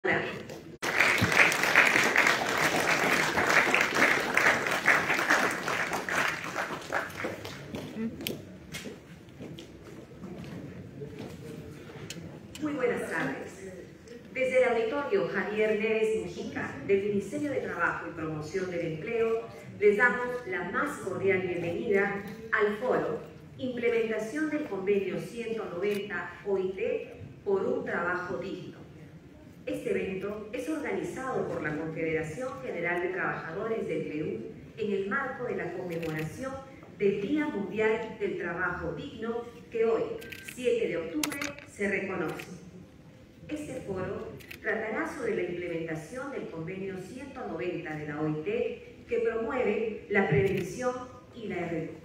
Muy buenas tardes. Desde el auditorio Javier Neves Mujica del Ministerio de Trabajo y Promoción del Empleo, les damos la más cordial bienvenida al foro Implementación del Convenio 190 OIT por un trabajo digno. Este evento es organizado por la Confederación General de Trabajadores del Perú en el marco de la conmemoración del Día Mundial del Trabajo Digno que hoy, 7 de octubre, se reconoce. Este foro tratará sobre la implementación del Convenio 190 de la OIT que promueve la prevención y la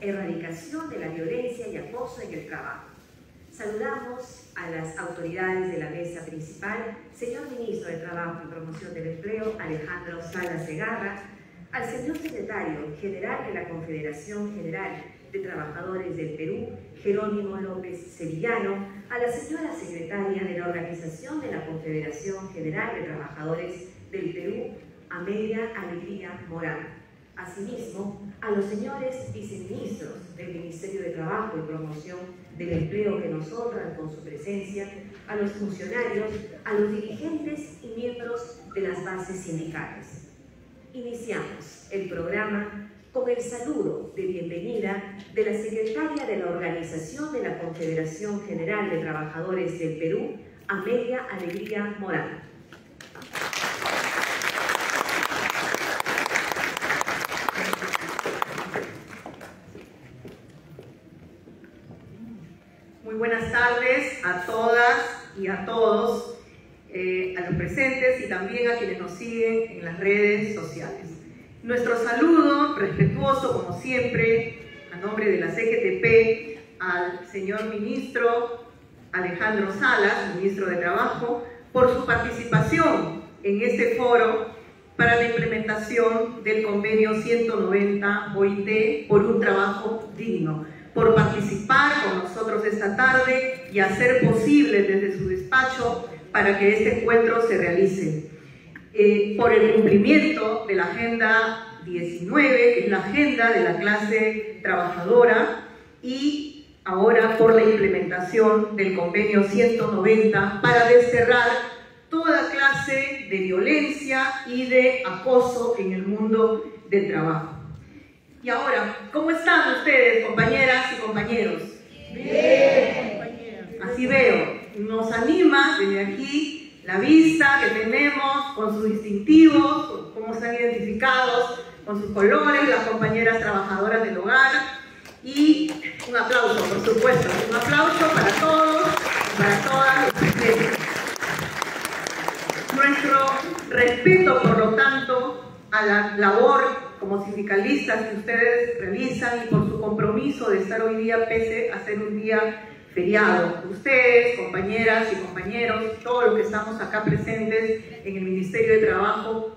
erradicación de la violencia y acoso en el trabajo. Saludamos a las autoridades de la mesa principal, señor Ministro de Trabajo y Promoción del Empleo, Alejandro Salas Segarra, al señor Secretario General de la Confederación General de Trabajadores del Perú, Jerónimo López Sevillano, a la señora Secretaria de la Organización de la Confederación General de Trabajadores del Perú, Amelia Alegría Morán. Asimismo, a los señores viceministros del Ministerio de Trabajo y Promoción del Empleo que nos honran con su presencia, a los funcionarios, a los dirigentes y miembros de las bases sindicales. Iniciamos el programa con el saludo de bienvenida de la Secretaria de la Organización de la Confederación General de Trabajadores del Perú, Amelia Alegría Morán. Muy buenas tardes a todas y a todos, a los presentes y también a quienes nos siguen en las redes sociales. Nuestro saludo respetuoso, como siempre, a nombre de la CGTP, al señor ministro Alejandro Salas, ministro de Trabajo, por su participación en este foro para la implementación del Convenio 190 OIT por un trabajo digno, por participar con nosotros esta tarde y hacer posible desde su despacho para que este encuentro se realice. Por el cumplimiento de la Agenda 19, que es la agenda de la clase trabajadora, y ahora por la implementación del Convenio 190 para desterrar toda clase de violencia y de acoso en el mundo del trabajo. Y ahora, ¿cómo están ustedes, compañeras y compañeros? Bien. Así veo, nos anima desde aquí la vista que tenemos con sus distintivos, cómo están identificados con sus colores, las compañeras trabajadoras del hogar. Y un aplauso, por supuesto, un aplauso para todos, para todas los presentes. Nuestro respeto, por lo tanto, a la labor como sindicalistas que ustedes realizan y por su compromiso de estar hoy día, pese a ser un día feriado. Ustedes, compañeras y compañeros, todos los que estamos acá presentes en el Ministerio de Trabajo,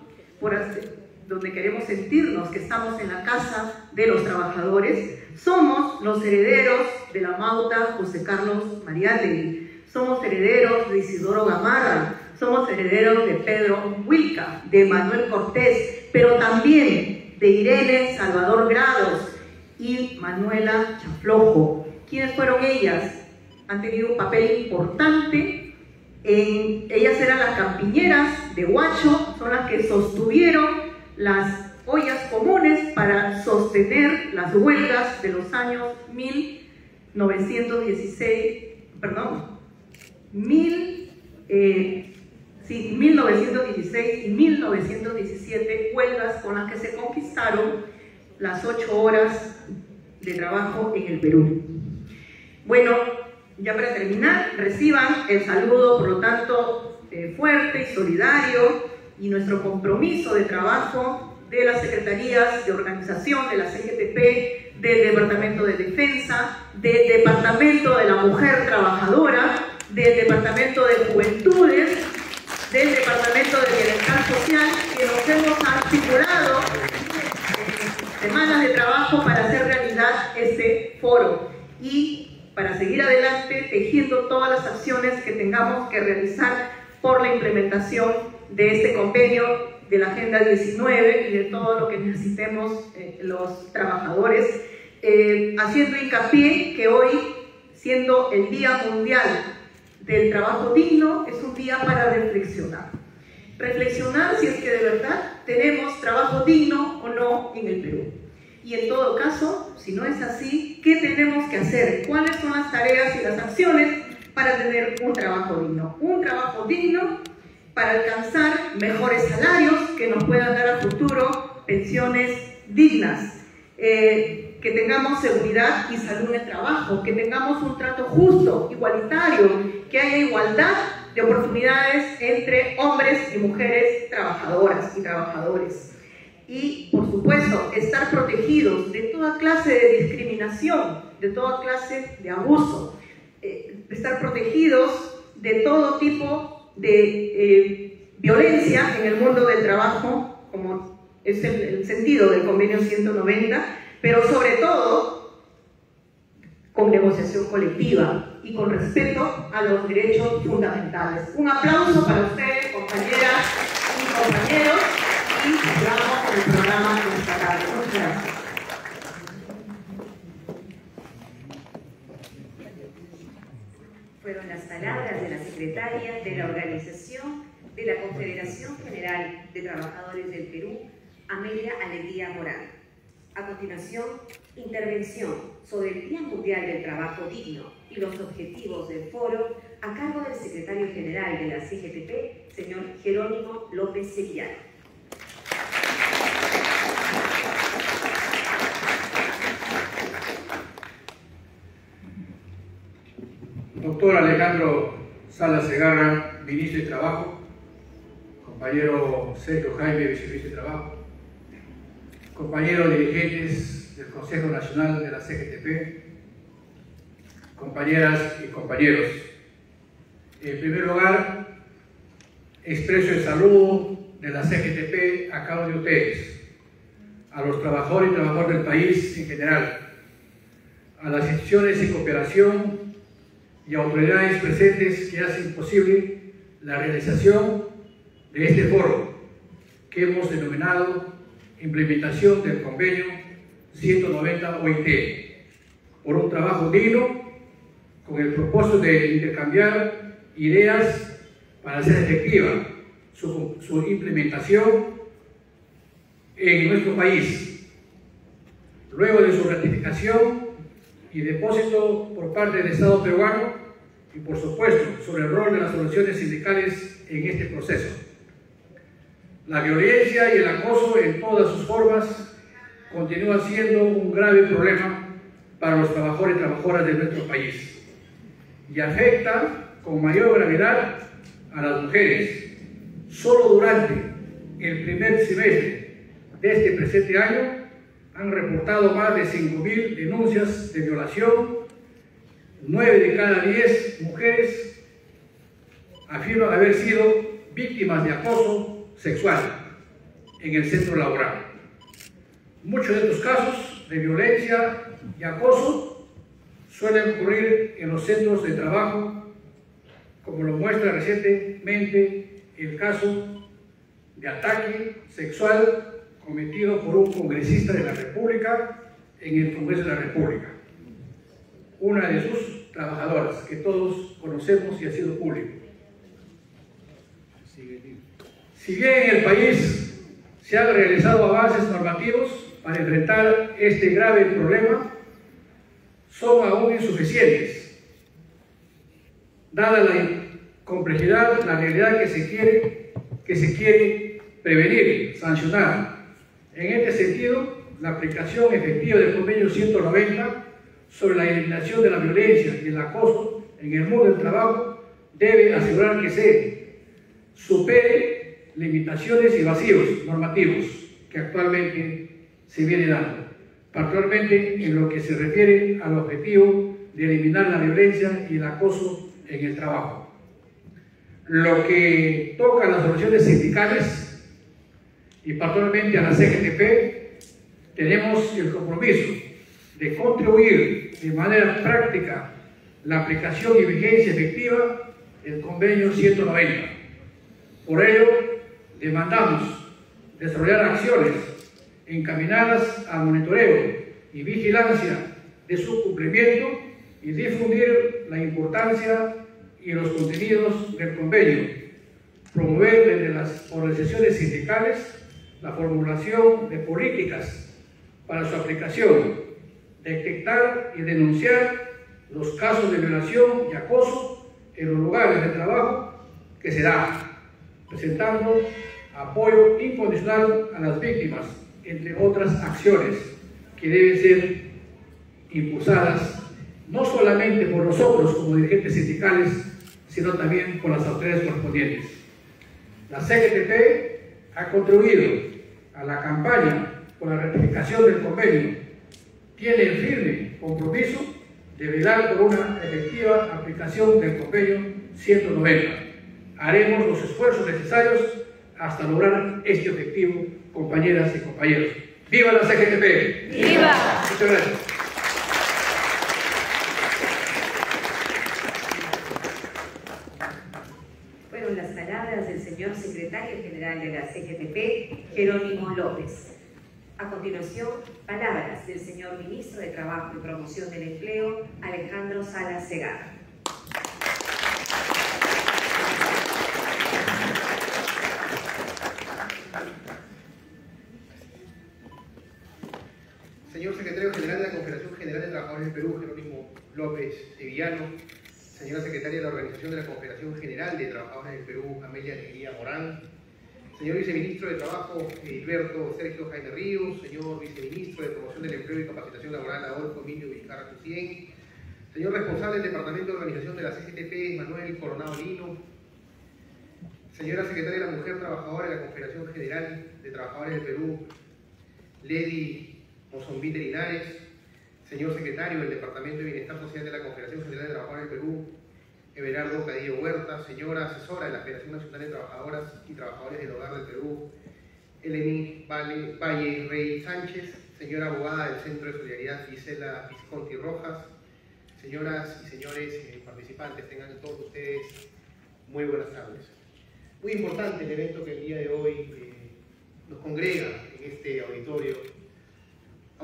donde queremos sentirnos que estamos en la casa de los trabajadores, somos los herederos de la Mauta José Carlos Mariátegui, somos herederos de Isidoro Gamarra, somos herederos de Pedro Huilca, de Manuel Cortés, pero también de Irene Salvador Grados y Manuela Chaflojo. ¿Quiénes fueron ellas? Han tenido un papel importante. Ellas eran las campiñeras de Huacho, son las que sostuvieron las ollas comunes para sostener las huelgas de los años 1916 y 1917, huelgas con las que se conquistaron las 8 horas de trabajo en el Perú. Bueno, ya para terminar, reciban el saludo, por lo tanto, fuerte y solidario, y nuestro compromiso de trabajo de las secretarías de organización de la CGTP, del Departamento de Defensa, del Departamento de la Mujer Trabajadora, del Departamento de Juventudes, del Departamento de Bienestar Social, que nos hemos articulado semanas de trabajo para hacer realidad este foro y para seguir adelante tejiendo todas las acciones que tengamos que realizar por la implementación de este convenio de la Agenda 19 y de todo lo que necesitemos los trabajadores, haciendo hincapié que hoy, siendo el Día Mundial del Trabajo Digno, es un día para reflexionar. Reflexionar si es que de verdad tenemos trabajo digno o no en el Perú. Y en todo caso, si no es así, ¿qué tenemos que hacer? ¿Cuáles son las tareas y las acciones para tener un trabajo digno? Un trabajo digno para alcanzar mejores salarios que nos puedan dar a futuro pensiones dignas, que tengamos seguridad y salud en el trabajo, que tengamos un trato justo, igualitario, que haya igualdad de oportunidades entre hombres y mujeres trabajadoras y trabajadores. Y, por supuesto, estar protegidos de toda clase de discriminación, de toda clase de abuso, estar protegidos de todo tipo de violencia en el mundo del trabajo, como es el sentido del convenio 190, pero sobre todo con negociación colectiva y con respeto a los derechos fundamentales. Un aplauso para ustedes, compañeras y compañeros, y vamos con el programa de esta tarde. Muchas gracias. Fueron las palabras de la secretaria de la Organización de la Confederación General de Trabajadores del Perú, Amelia Alegría Morán. A continuación, intervención sobre el Día Mundial del Trabajo Digno y los objetivos del foro a cargo del secretario general de la CGTP, señor Jerónimo López Sevillano. Doctor Alejandro Salas Segarra, ministro de Trabajo, compañero Sergio Jaime, viceministro de Trabajo, compañeros dirigentes del Consejo Nacional de la CGTP, compañeras y compañeros. En primer lugar, expreso el saludo de la CGTP a cada uno de ustedes, a los trabajadores y trabajadoras del país en general, a las instituciones de cooperación y autoridades presentes que hacen posible la realización de este foro que hemos denominado Implementación del Convenio 190 OIT por un trabajo digno, con el propósito de intercambiar ideas para hacer efectiva su implementación en nuestro país. Luego de su ratificación y depósito por parte del Estado peruano, y por supuesto sobre el rol de las organizaciones sindicales en este proceso. La violencia y el acoso en todas sus formas continúa siendo un grave problema para los trabajadores y trabajadoras de nuestro país y afecta con mayor gravedad a las mujeres. Solo durante el primer semestre de este presente año han reportado más de 5.000 denuncias de violación. 9 de cada 10 mujeres afirman haber sido víctimas de acoso sexual en el centro laboral. Muchos de estos casos de violencia y acoso suelen ocurrir en los centros de trabajo, como lo muestra recientemente el caso de ataque sexual cometido por un congresista de la República en el Congreso de la República, una de sus trabajadoras, que todos conocemos y ha sido público. Si bien en el país se han realizado avances normativos para enfrentar este grave problema, son aún insuficientes, dada la complejidad, la realidad que se quiere prevenir, sancionar. En este sentido, la aplicación efectiva del Convenio 190 sobre la eliminación de la violencia y el acoso en el mundo del trabajo debe asegurar que se supere limitaciones y vacíos normativos que actualmente se viene dando, particularmente en lo que se refiere al objetivo de eliminar la violencia y el acoso en el trabajo. Lo que toca a las organizaciones sindicales y particularmente a la CGTP, tenemos el compromiso de contribuir de manera práctica la aplicación y vigencia efectiva del Convenio 190. Por ello, demandamos desarrollar acciones encaminadas al monitoreo y vigilancia de su cumplimiento y difundir la importancia y los contenidos del convenio, promover desde las organizaciones sindicales la formulación de políticas para su aplicación, detectar y denunciar los casos de violación y acoso en los lugares de trabajo que se da, presentando apoyo incondicional a las víctimas, entre otras acciones que deben ser impulsadas no solamente por nosotros como dirigentes sindicales, sino también por las autoridades correspondientes. La CGTP ha contribuido a la campaña por la ratificación del convenio. Tiene el firme compromiso de velar por una efectiva aplicación del convenio 190. Haremos los esfuerzos necesarios hasta lograr este objetivo, compañeras y compañeros. ¡Viva la CGTP! ¡Viva! Muchas gracias. Fueron las palabras del señor secretario general de la CGTP, Jerónimo López. A continuación, palabras del señor ministro de Trabajo y Promoción del Empleo, Alejandro Salas Segarra. Señor Secretario General de la Confederación General de Trabajadores del Perú, Jerónimo López Sevillano, señora Secretaria de la Organización de la Confederación General de Trabajadores del Perú, Amelia Alegría Morán, señor Viceministro de Trabajo, Hilberto Sergio Jaime Ríos, señor Viceministro de Promoción del Empleo y Capacitación Laboral, Adolfo Emilio Vizcarra Cucien, señor Responsable del Departamento de Organización de la CGTP, Manuel Coronado Lino, señora Secretaria de la Mujer Trabajadora de la Confederación General de Trabajadores del Perú, Lady Mozombite Linares, señor Secretario del Departamento de Bienestar Social de la Confederación General de Trabajadores del Perú, Everardo Cadillo Huerta, señora asesora de la Federación Nacional de Trabajadoras y Trabajadores del Hogar del Perú, Eleni Valle Rey Sánchez, señora abogada del Centro de Solidaridad Gisela Visconti Rojas, señoras y señores participantes, tengan todos ustedes muy buenas tardes. Muy importante el evento que el día de hoy nos congrega en este auditorio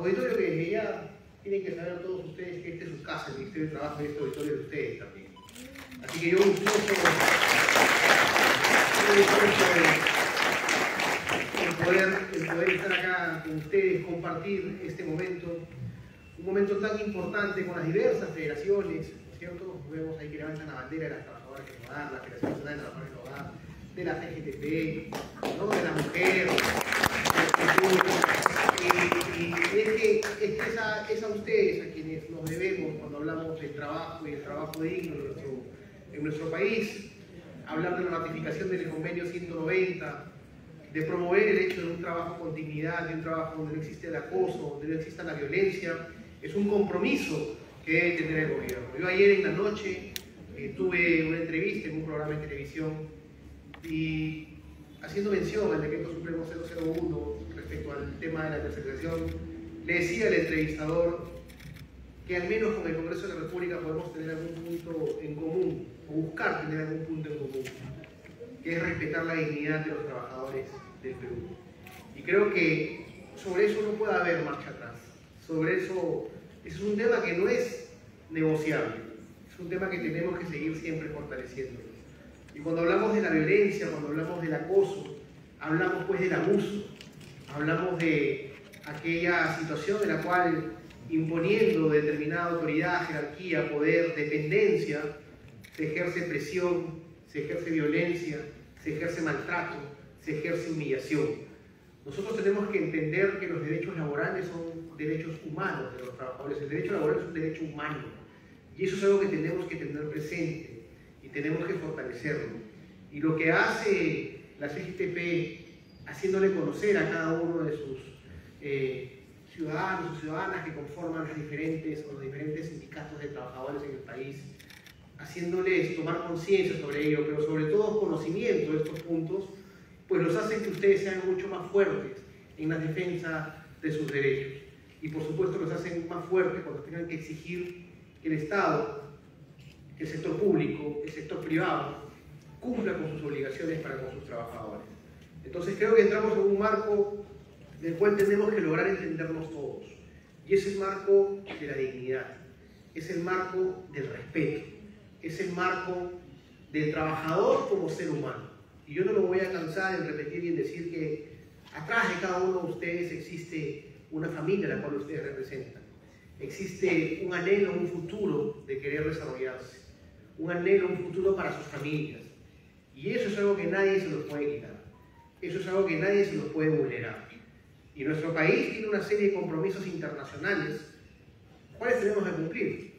que desde ya tienen que saber todos ustedes que este es su casa, el Ministerio de Trabajo, y este auditorio de ustedes también. Así que yo gustoso el poder estar acá con ustedes, compartir este momento, un momento tan importante con las diversas federaciones, ¿no es cierto? Vemos ahí que levantan la bandera de las trabajadoras del hogar, la Federación Nacional de Trabajadores del Hogar, de la CGTP, ¿no? De la mujer, es a ustedes a quienes nos debemos cuando hablamos del trabajo y el trabajo digno en nuestro país, hablar de la ratificación del convenio 190, de promover el hecho de un trabajo con dignidad, de un trabajo donde no existe el acoso, donde no exista la violencia, es un compromiso que debe tener el gobierno. Yo ayer en la noche tuve una entrevista en un programa de televisión y haciendo mención al decreto supremo 001 respecto al tema de la tercerización, le decía al entrevistador que al menos con el Congreso de la República podemos tener algún punto en común, o buscar tener algún punto en común, que es respetar la dignidad de los trabajadores del Perú. Y creo que sobre eso no puede haber marcha atrás. Sobre eso es un tema que no es negociable, es un tema que tenemos que seguir siempre fortaleciendo. Y cuando hablamos de la violencia, cuando hablamos del acoso, hablamos pues del abuso, hablamos de aquella situación en la cual imponiendo determinada autoridad, jerarquía, poder, dependencia, se ejerce presión, se ejerce violencia, se ejerce maltrato, se ejerce humillación. Nosotros tenemos que entender que los derechos laborales son derechos humanos de los trabajadores. El derecho laboral es un derecho humano y eso es algo que tenemos que tener presente y tenemos que fortalecerlo. Y lo que hace la CGTP, haciéndole conocer a cada uno de sus ciudadanos o ciudadanas que conforman los diferentes sindicatos de trabajadores en el país, haciéndoles tomar conciencia sobre ello, pero sobre todo conocimiento de estos puntos, pues los hace que ustedes sean mucho más fuertes en la defensa de sus derechos. Y por supuesto los hacen más fuertes cuando tengan que exigir que el Estado, el sector público, el sector privado, cumpla con sus obligaciones para con sus trabajadores. Entonces creo que entramos en un marco del cual tenemos que lograr entendernos todos. Y es el marco de la dignidad, es el marco del respeto, es el marco del trabajador como ser humano. Y yo no me voy a cansar en repetir y en decir que atrás de cada uno de ustedes existe una familia a la cual ustedes representan. Existe un anhelo, un futuro de querer desarrollarse, un anhelo, un futuro para sus familias. Y eso es algo que nadie se los puede quitar, eso es algo que nadie se los puede vulnerar. Y nuestro país tiene una serie de compromisos internacionales, ¿cuáles tenemos que cumplir?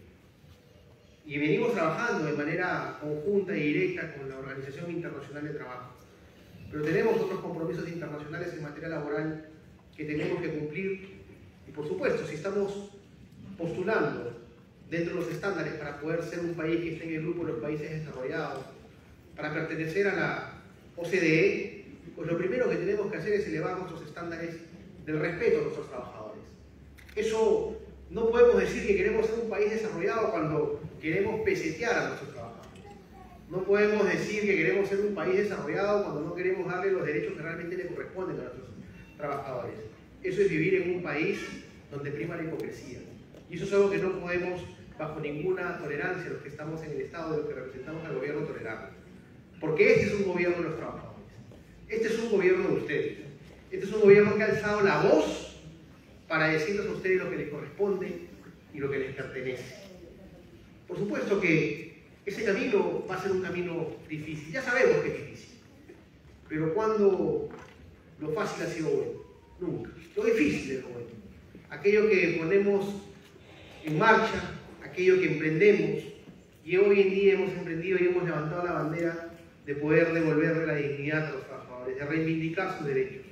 Y venimos trabajando de manera conjunta y directa con la Organización Internacional de Trabajo. Pero tenemos otros compromisos internacionales en materia laboral que tenemos que cumplir. Y por supuesto, si estamos postulando dentro de los estándares para poder ser un país que esté en el grupo de los países desarrollados, para pertenecer a la OCDE, pues lo primero que tenemos que hacer es elevar nuestros estándares del respeto a nuestros trabajadores. Eso no podemos decir que queremos ser un país desarrollado cuando queremos pesetear a nuestros trabajadores. No podemos decir que queremos ser un país desarrollado cuando no queremos darle los derechos que realmente le corresponden a nuestros trabajadores. Eso es vivir en un país donde prima la hipocresía. Y eso es algo que no podemos, bajo ninguna tolerancia, los que estamos en el Estado, de los que representamos al gobierno, tolerar. Porque este es un gobierno de los trabajadores. Este es un gobierno de ustedes. Este es un gobierno que ha alzado la voz para decirles a ustedes lo que les corresponde y lo que les pertenece. Por supuesto que ese camino va a ser un camino difícil. Ya sabemos que es difícil. Pero cuando lo fácil ha sido bueno, nunca. Lo difícil es lo bueno. Aquello que ponemos en marcha, aquello que emprendemos, y hoy en día hemos emprendido y hemos levantado la bandera de poder devolverle la dignidad a los trabajadores, de reivindicar sus derechos,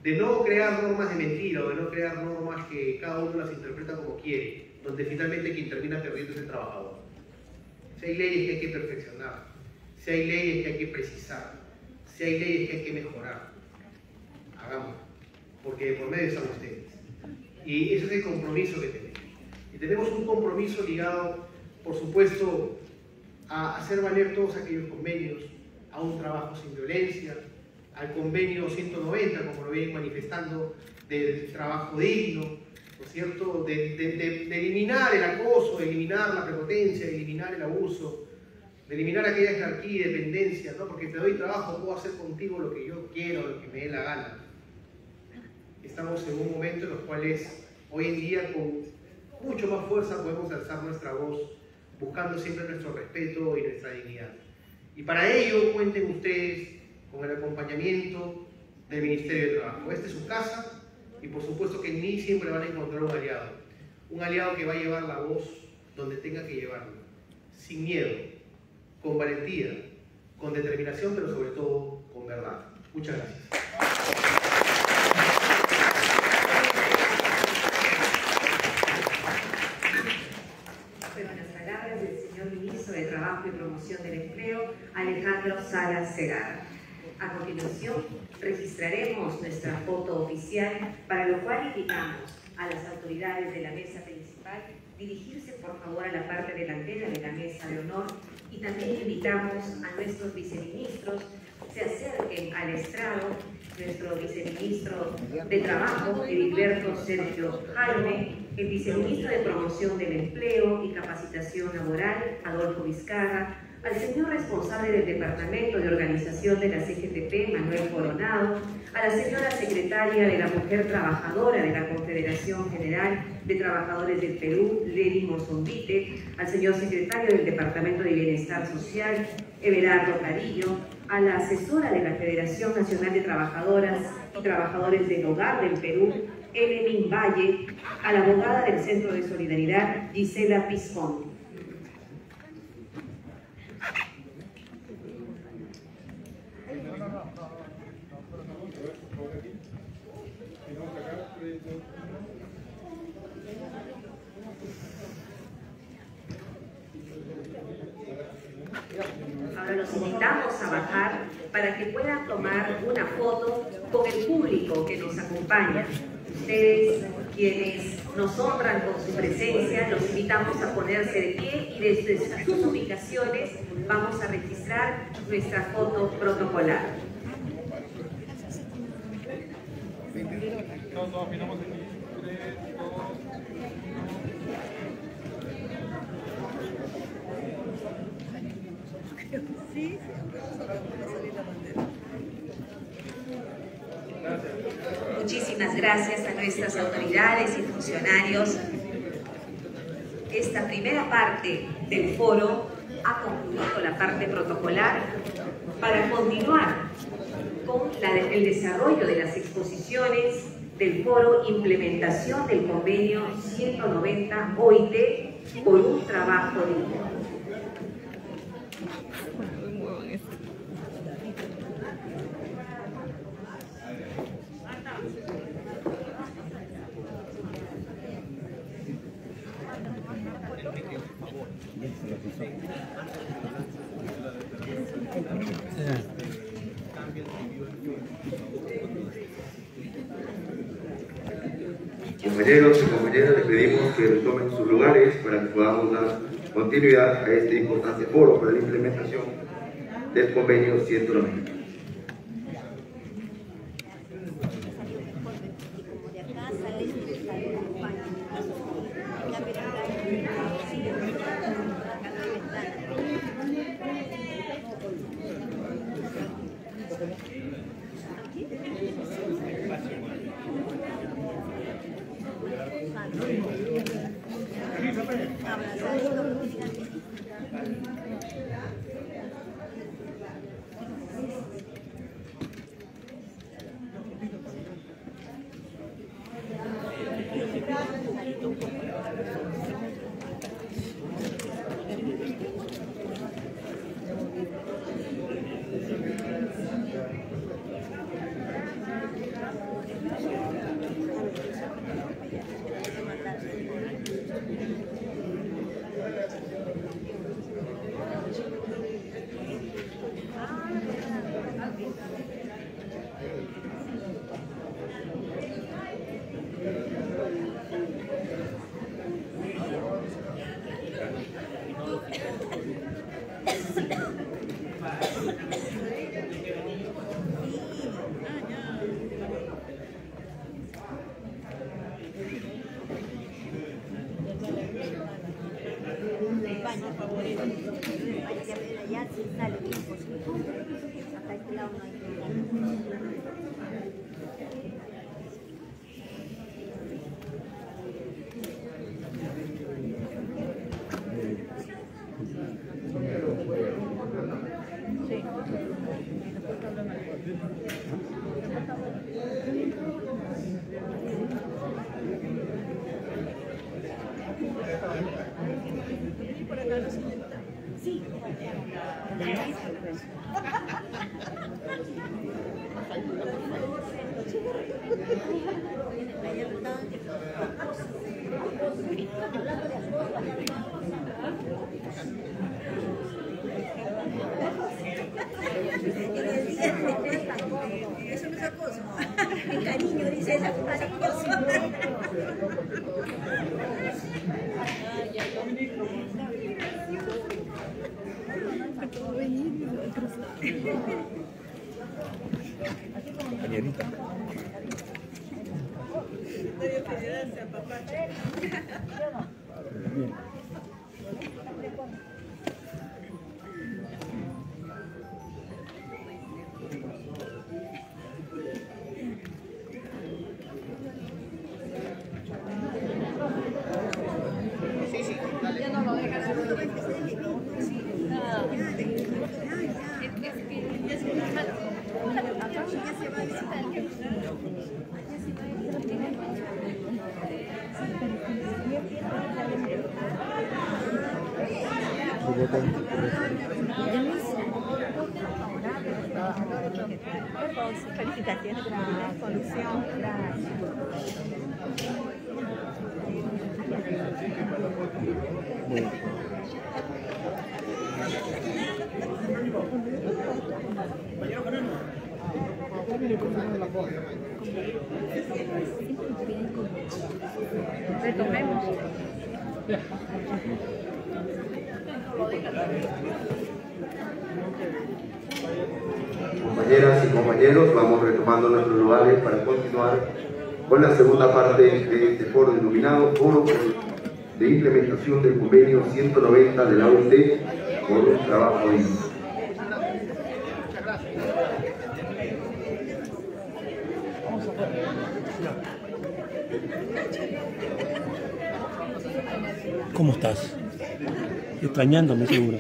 de no crear normas de mentira o de no crear normas que cada uno las interpreta como quiere, donde finalmente quien termina perdiendo es el trabajador. Si hay leyes que hay que perfeccionar, si hay leyes que hay que precisar, si hay leyes que hay que mejorar, hagámoslo, porque por medio están ustedes. Y ese es el compromiso que tenemos. Y tenemos un compromiso ligado, por supuesto, a hacer valer todos aquellos convenios, a un trabajo sin violencia, al convenio 190, como lo vienen manifestando, del trabajo digno, ¿no es cierto?, de eliminar el acoso, de eliminar la prepotencia, de eliminar el abuso, de eliminar aquella jerarquía y dependencia, ¿no? Porque te doy trabajo, puedo hacer contigo lo que yo quiero, lo que me dé la gana. Estamos en un momento en los cuales hoy en día con mucho más fuerza podemos alzar nuestra voz, buscando siempre nuestro respeto y nuestra dignidad. Y para ello cuenten ustedes con el acompañamiento del Ministerio de Trabajo. Esta es su casa y por supuesto que en mí siempre van a encontrar un aliado que va a llevar la voz donde tenga que llevarla, sin miedo, con valentía, con determinación, pero sobre todo con verdad. Muchas gracias. De Trabajo y Promoción del Empleo, Alejandro Salas Segarra. A continuación, registraremos nuestra foto oficial, para lo cual invitamos a las autoridades de la mesa principal dirigirse por favor a la parte delantera de la mesa de honor, y también invitamos a nuestros viceministros se acerquen al estrado. Nuestro viceministro de Trabajo, Heriberto Sergio Jaime, el viceministro de Promoción del Empleo y Capacitación Laboral, Adolfo Vizcarra, al señor responsable del Departamento de Organización de la CGTP, Manuel Coronado, a la señora secretaria de la Mujer Trabajadora de la Confederación General de Trabajadores del Perú, Lely Mozombite, al señor secretario del Departamento de Bienestar Social, Everardo Carillo, a la asesora de la Federación Nacional de Trabajadoras y Trabajadores del Hogar del Perú, Elemin Valle, a la abogada del Centro de Solidaridad, Gisela Pizón. Ahora los invitamos a bajar para que puedan tomar una foto con el público que nos acompaña. Ustedes, quienes nos honran con su presencia, los invitamos a ponerse de pie y desde sus ubicaciones vamos a registrar nuestra foto protocolar. Todos afinamos aquí. 3, 2, 1. Sí. Muchísimas gracias a nuestras autoridades y funcionarios. Esta primera parte del foro ha concluido la parte protocolar para continuar con el desarrollo de las exposiciones del foro Implementación del Convenio 190 OIT por un trabajo digno. Compañeros y compañeras, les pedimos que retomen sus lugares para que podamos dar continuidad a este importante foro para la implementación del convenio 190. Eso no es acoso. El cariño dice esa cosa. Cañerita. Felicitaciones por la solución. Retomemos. Compañeras y compañeros, vamos retomando nuestros lugares para continuar con la segunda parte de este foro denominado Foro de Implementación del Convenio 190 de la OIT por un trabajo digno. ¿Cómo estás? Extrañándome, seguro.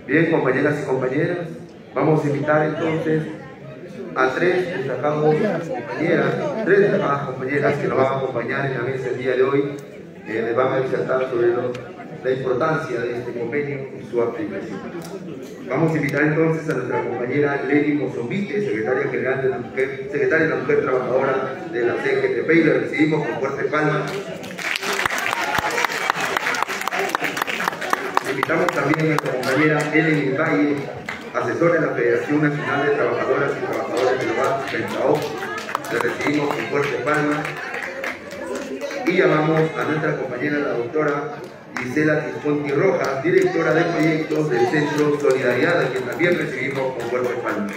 Bien, compañeras y compañeros, vamos a invitar entonces a tres destacadas compañeras que nos van a acompañar en la mesa el día de hoy. Les van a disertar sobre la importancia de este convenio y su aplicación. Vamos a invitar entonces a nuestra compañera Leni Mozombite, secretaria general de la Mujer Trabajadora de la CGTP, y la recibimos con fuertes palmas. Invitamos también a nuestra compañera Ellen Valle, asesora de la Federación Nacional de Trabajadoras y Trabajadores del Hogar, FENTAOC. La recibimos con fuertes palmas. Y llamamos a nuestra compañera, la doctora Gisela Tisconti Rojas, directora de proyectos del Centro Solidaridad, a quien también recibimos con fuertes palmas.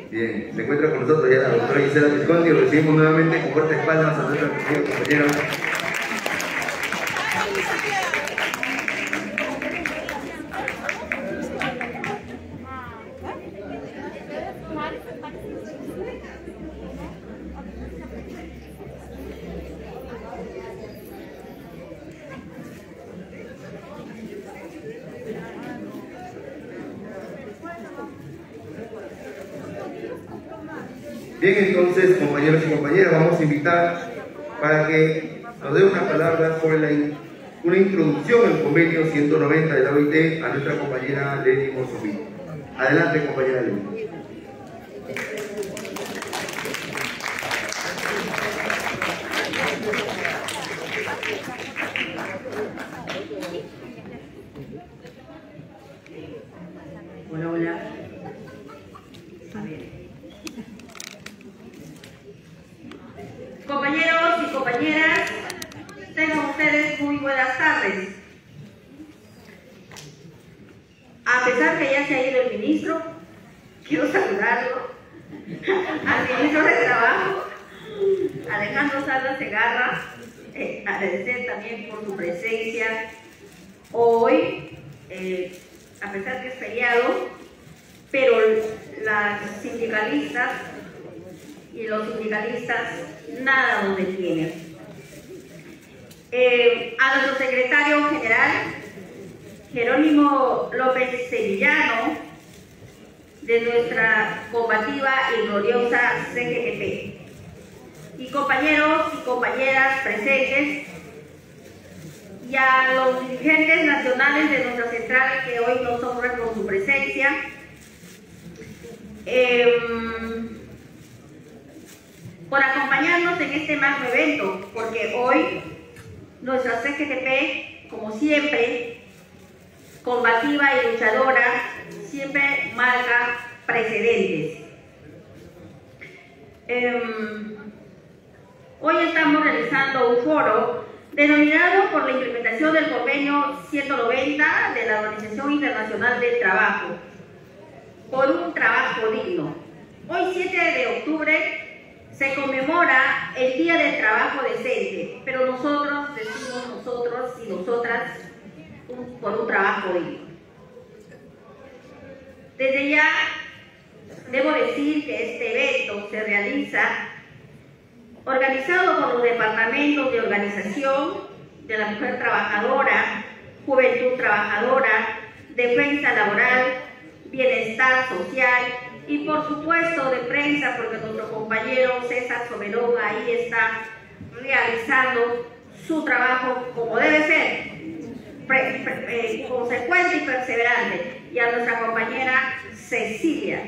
Bien, se encuentra con nosotros ya la doctora Gisela Tisconti, y recibimos nuevamente con fuertes palmas a nuestra compañera. Bien, entonces, compañeros y compañeras, vamos a invitar para que nos dé una palabra sobre una introducción al convenio 190 de la OIT a nuestra compañera Leni Mozombite. Adelante, compañera Leni. Hola, hola. A ver. Compañeros y compañeras, tengan ustedes muy buenas tardes. A pesar que ya se ha ido el ministro, quiero saludarlo al ministro de Trabajo, Alejandro Salas Segarra, agradecer también por su presencia hoy, a pesar que es feriado, pero las sindicalistas y los sindicalistas nada nos detienen. A nuestro secretario general, Jerónimo López Sevillano, de nuestra combativa y gloriosa CGTP, y compañeros y compañeras presentes, y a los dirigentes nacionales de nuestra central que hoy nos honran con su presencia. Por acompañarnos en este magno evento, porque hoy nuestra CGTP, como siempre, combativa y luchadora, siempre marca precedentes. Hoy estamos realizando un foro denominado por la implementación del convenio 190 de la Organización Internacional del Trabajo, por un trabajo digno. Hoy, 7 de octubre, se conmemora el Día del Trabajo Decente, pero nosotros decimos nosotros y nosotras por un trabajo digno. Desde ya, debo decir que este evento se realiza organizado por los departamentos de organización de la mujer trabajadora, juventud trabajadora, defensa laboral, bienestar social y por supuesto de prensa, porque nuestro compañero César Soberón ahí está realizando su trabajo como debe ser, consecuente y perseverante, y a nuestra compañera Cecilia.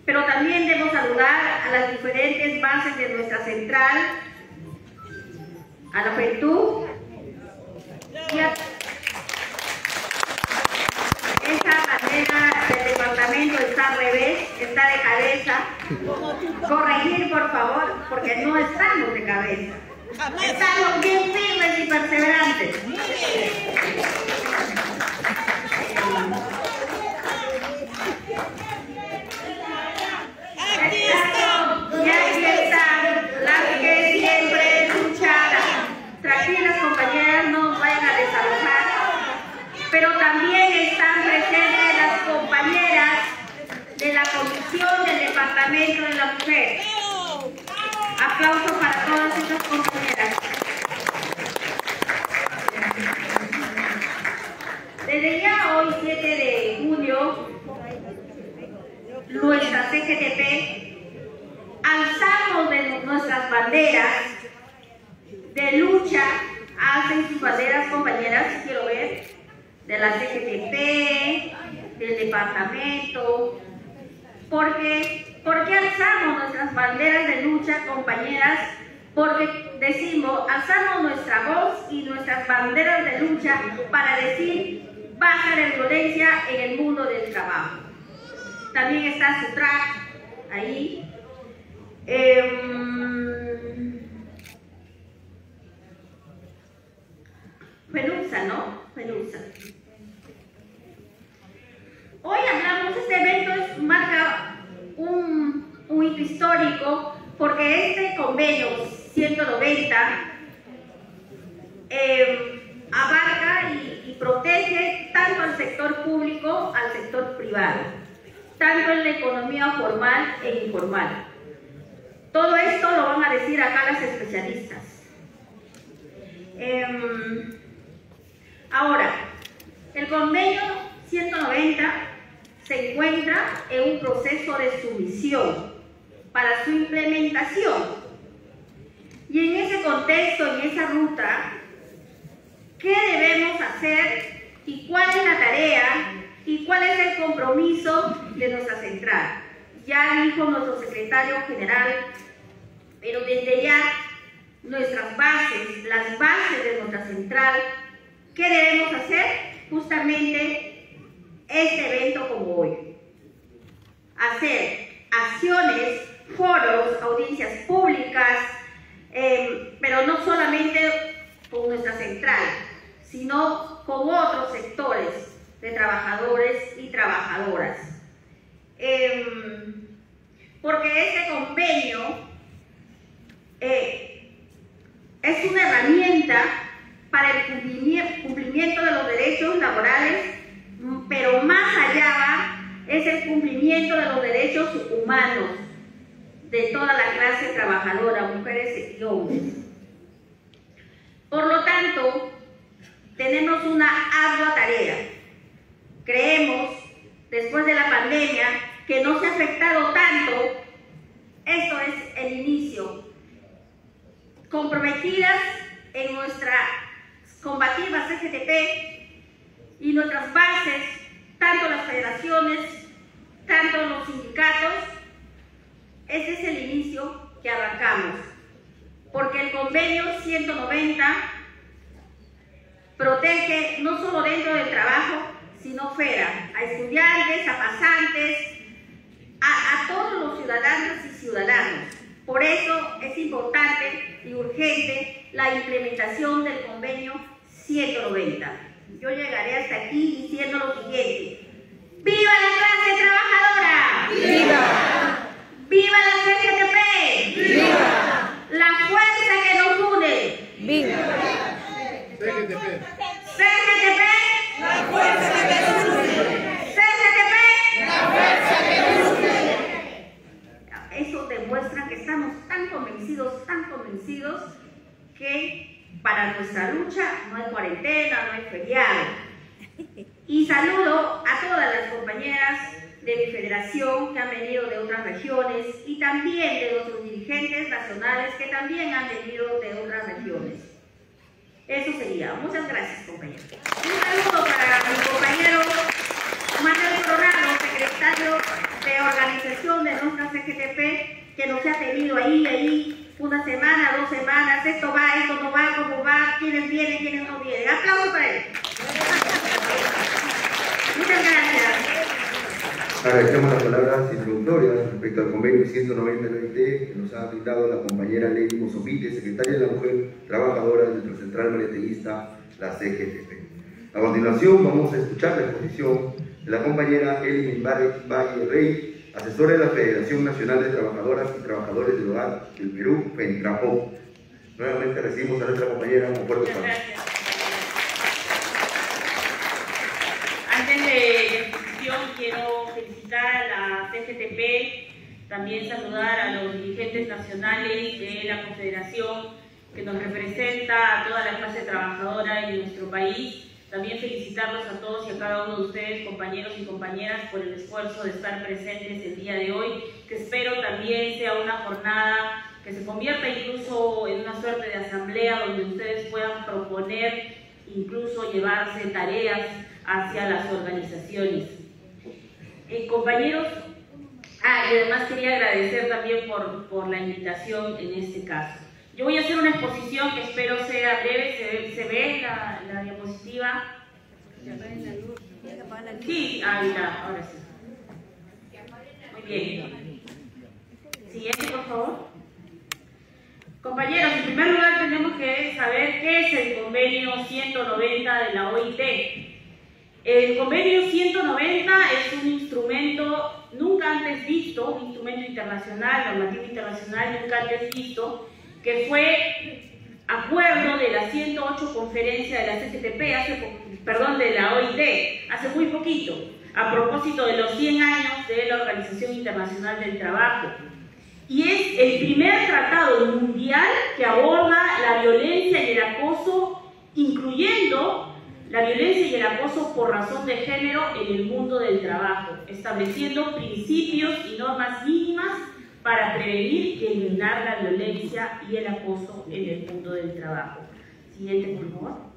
Pero también debo saludar a las diferentes bases de nuestra central, a la juventud y a esa bandera del departamento está al revés, está de cabeza. Corregir, por favor, porque no estamos de cabeza. Estamos bien firmes y perseverantes. Y aquí están las que siempre lucharán. Tranquilas, compañeras, no vayan a desalojar. Pero también están presentes las compañeras de la Comisión del Departamento de la Mujer. Aplausos para todas estas compañeras. Desde ya hoy, 7 de junio, nuestra CGTP, alzamos de nuestras banderas de lucha. Hacen sus banderas, compañeras, si quiero ver, de la CGTP, del departamento. ¿Por qué alzamos nuestras banderas de lucha, compañeras? Porque decimos, alzamos nuestra voz y nuestras banderas de lucha para decir baja de violencia en el mundo del trabajo. También está su track ahí. FENUSA, ¿no? FENUSA. Hoy hablamos, este evento marca un hito histórico porque este convenio 190 abarca y protege tanto al sector público, al sector privado, tanto en la economía formal e informal. Todo esto lo van a decir acá las especialistas. Ahora, el convenio 190 se encuentra en un proceso de sumisión para su implementación. Y en ese contexto, en esa ruta, ¿qué debemos hacer y cuál es la tarea y cuál es el compromiso de nuestra central? Ya dijo nuestro secretario general, pero desde ya nuestras bases, las bases de nuestra central, ¿qué debemos hacer? Justamente este evento como hoy. Hacer acciones, foros, audiencias públicas, pero no solamente con nuestra central, sino con otros sectores de trabajadores y trabajadoras. Porque este convenio es una herramienta para el cumplimiento de los derechos laborales, pero más allá va, es el cumplimiento de los derechos humanos de toda la clase trabajadora, mujeres y hombres. Por lo tanto, tenemos una ardua tarea. Creemos, después de la pandemia, que no se ha afectado tanto. Esto es el inicio. Comprometidas en nuestra combativa CGTP y nuestras bases, tanto las federaciones, tanto los sindicatos, ese es el inicio que arrancamos. Porque el convenio 190 protege no solo dentro del trabajo, sino fuera, a estudiantes, a pasantes, a todos los ciudadanos y ciudadanos. Por eso es importante y urgente la implementación del convenio 190. Yo llegaré hasta aquí diciendo lo siguiente: ¡viva la clase trabajadora! ¡Viva! ¡Viva la CGTP! ¡Viva! ¡La fuerza que nos une! ¡Viva! CGTP. CGTP, la fuerza que nos une. CGTP, la fuerza que nos une. Eso demuestra que estamos tan convencidos que para nuestra lucha no hay cuarentena, no hay feriado. Y saludo a todas las compañeras de mi federación que han venido de otras regiones y también de nuestros dirigentes nacionales que también han venido de otras regiones. Eso sería. Muchas gracias, compañeros. Un saludo para mi compañero Manuel Coronado, secretario de organización de nuestra CGTP, que nos ha tenido ahí una semana, 2 semanas, esto va, esto no va, cómo va, quiénes vienen, quiénes no vienen. Aplausos para él. Muchas gracias. Agradecemos las palabras introductorias respecto al convenio 190 de la OIT que nos ha brindado la compañera Lely Mozopite, secretaria de la Mujer Trabajadora de nuestra Central Mariateguista, la CGTP. A continuación vamos a escuchar la exposición de la compañera Elin Valle Rey, asesora de la Federación Nacional de Trabajadoras y Trabajadores del Hogar del Perú, FENTRAPO. Nuevamente recibimos a nuestra compañera un fuerte aplauso. Antes de la exposición quiero felicitar a la CGTP, también saludar a los dirigentes nacionales de la Confederación que nos representa a toda la clase trabajadora en nuestro país. También felicitarlos a todos y a cada uno de ustedes, compañeros y compañeras, por el esfuerzo de estar presentes el día de hoy, que espero también sea una jornada que se convierta incluso en una suerte de asamblea donde ustedes puedan proponer, incluso llevarse tareas hacia las organizaciones. Compañeros, y además quería agradecer también por la invitación en este caso. Yo voy a hacer una exposición que espero sea breve. ¿Se ve la diapositiva? Sí, ahora sí. Muy bien. Siguiente, por favor. Compañeros, en primer lugar tenemos que saber qué es el convenio 190 de la OIT. El convenio 190 es un instrumento nunca antes visto, un instrumento internacional, normativo internacional nunca antes visto, que fue acuerdo de la 108 conferencia de la CGTP, de la OIT, hace muy poquito, a propósito de los 100 años de la Organización Internacional del Trabajo. Y es el primer tratado mundial que aborda la violencia y el acoso, incluyendo la violencia y el acoso por razón de género en el mundo del trabajo, estableciendo principios y normas mínimas para prevenir y eliminar la violencia y el acoso en el mundo del trabajo. Siguiente, por favor.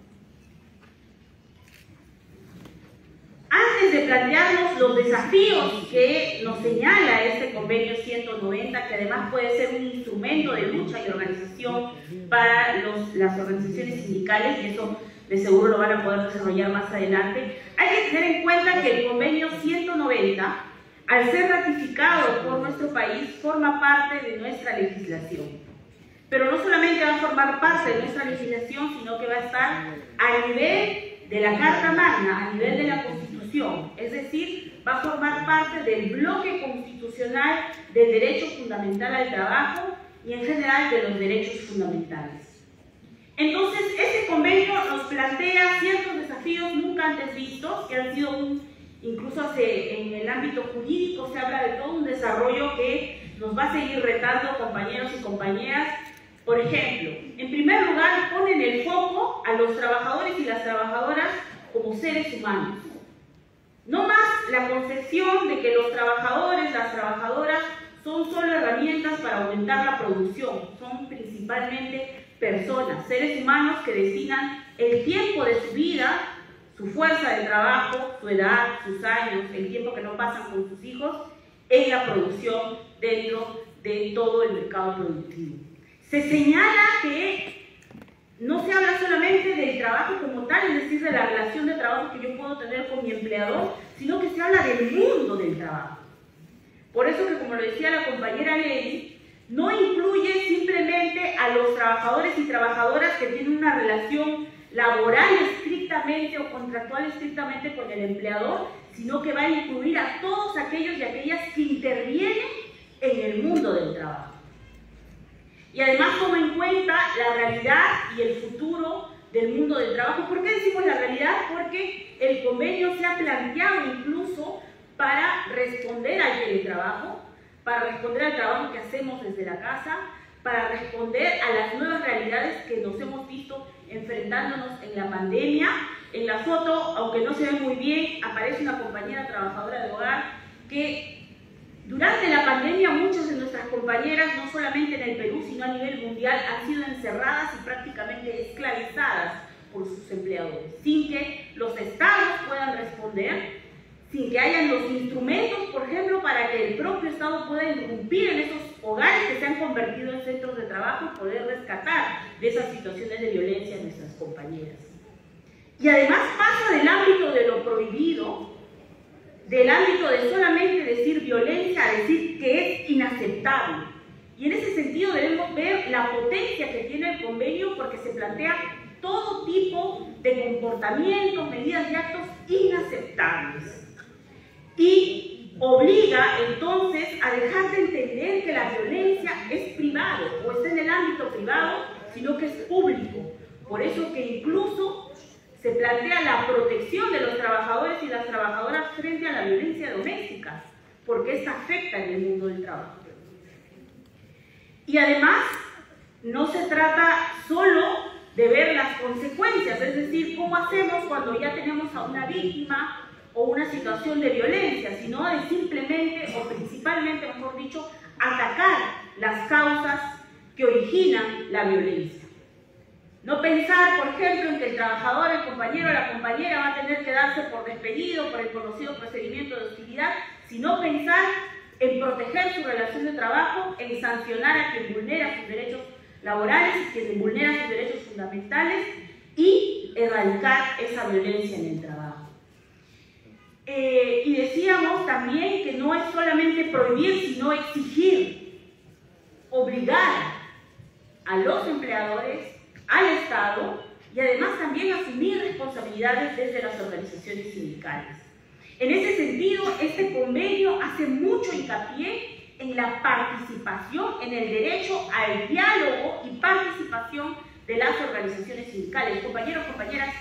Antes de plantearnos los desafíos que nos señala este convenio 190, que además puede ser un instrumento de lucha y organización para las organizaciones sindicales, y eso de seguro lo van a poder desarrollar más adelante, hay que tener en cuenta que el convenio 190, al ser ratificado por nuestro país, forma parte de nuestra legislación. Pero no solamente va a formar parte de nuestra legislación, sino que va a estar a nivel de la Carta Magna, a nivel de la Constitución. Es decir, va a formar parte del bloque constitucional del derecho fundamental al trabajo y en general de los derechos fundamentales. Entonces, este convenio nos plantea ciertos desafíos nunca antes vistos, que han sido incluso en el ámbito jurídico se habla de todo un desarrollo que nos va a seguir retando, compañeros y compañeras. Por ejemplo, en primer lugar, ponen el foco a los trabajadores y las trabajadoras como seres humanos. No más la concepción de que los trabajadores, las trabajadoras, son solo herramientas para aumentar la producción. Son principalmente personas, seres humanos que destinan el tiempo de su vida, su fuerza de trabajo, su edad, sus años, el tiempo que no pasan con sus hijos, en la producción dentro de todo el mercado productivo. Se señala que no se habla solamente del trabajo como tal, es decir, de la relación de trabajo que yo puedo tener con mi empleador, sino que se habla del mundo del trabajo. Por eso que, como lo decía la compañera Lely, no incluye simplemente a los trabajadores y trabajadoras que tienen una relación laboral estrictamente o contractual estrictamente con el empleador, sino que va a incluir a todos aquellos y aquellas que intervienen en el mundo del trabajo. Y además toma en cuenta la realidad y el futuro del mundo del trabajo. ¿Por qué decimos la realidad? Porque el convenio se ha planteado incluso para responder al teletrabajo, para responder al trabajo que hacemos desde la casa, para responder a las nuevas realidades que nos hemos visto enfrentándonos en la pandemia. En la foto, aunque no se ve muy bien, aparece una compañera trabajadora de hogar que durante la pandemia muchas de nuestras compañeras, no solamente en el Perú, sino a nivel mundial, han sido encerradas y prácticamente esclavizadas por sus empleadores, sin que los estados puedan responder, sin que hayan los instrumentos, por ejemplo, para que el propio Estado pueda irrumpir en esos hogares que se han convertido en centros de trabajo y poder rescatar de esas situaciones de violencia a nuestras compañeras. Y además pasa del ámbito de lo prohibido, del ámbito de solamente decir violencia a decir que es inaceptable. Y en ese sentido debemos ver la potencia que tiene el convenio, porque se plantea todo tipo de comportamientos, medidas y actos inaceptables. Y obliga entonces a dejar de entender que la violencia es privado o está en el ámbito privado, sino que es público. Por eso que incluso se plantea la protección de los trabajadores y las trabajadoras frente a la violencia doméstica, porque esta afecta en el mundo del trabajo. Y además, no se trata solo de ver las consecuencias, es decir, cómo hacemos cuando ya tenemos a una víctima o una situación de violencia, sino de simplemente, o principalmente, mejor dicho, atacar las causas que originan la violencia. No pensar, por ejemplo, en que el trabajador, el compañero o la compañera va a tener que darse por despedido por el conocido procedimiento de hostilidad, sino pensar en proteger su relación de trabajo, en sancionar a quien vulnera sus derechos laborales, quien vulnera sus derechos fundamentales y erradicar esa violencia en el trabajo. Y decíamos también que no es solamente prohibir, sino exigir, obligar a los empleadores, al Estado, y además también asumir responsabilidades desde las organizaciones sindicales. En ese sentido, este convenio hace mucho hincapié en la participación, en el derecho al diálogo y participación de las organizaciones sindicales. Compañeros, compañeras,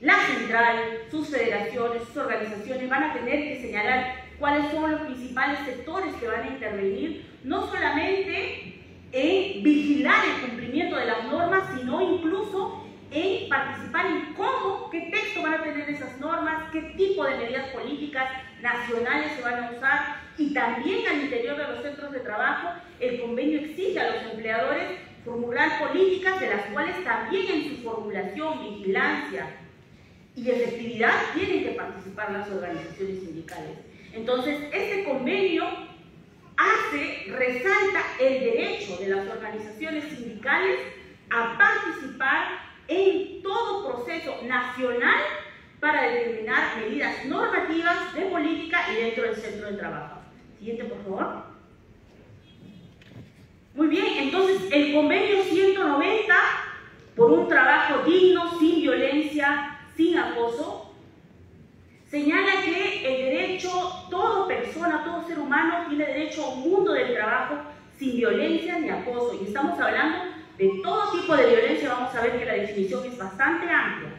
la central, sus federaciones, sus organizaciones van a tener que señalar cuáles son los principales sectores que van a intervenir, no solamente en vigilar el cumplimiento de las normas, sino incluso en participar en cómo, qué texto van a tener esas normas, qué tipo de medidas políticas nacionales se van a usar, y también al interior de los centros de trabajo el convenio exige a los empleadores formular políticas de las cuales también en su formulación, vigilancia y efectividad tienen que participar las organizaciones sindicales. Entonces, este convenio resalta el derecho de las organizaciones sindicales a participar en todo proceso nacional para determinar medidas normativas de política y dentro del centro de trabajo. Siguiente, por favor. Muy bien, entonces el convenio 190, por un trabajo digno, sin violencia, sin acoso, señala que el derecho, toda persona, todo ser humano tiene derecho a un mundo del trabajo sin violencia ni acoso. Y estamos hablando de todo tipo de violencia. Vamos a ver que la definición es bastante amplia.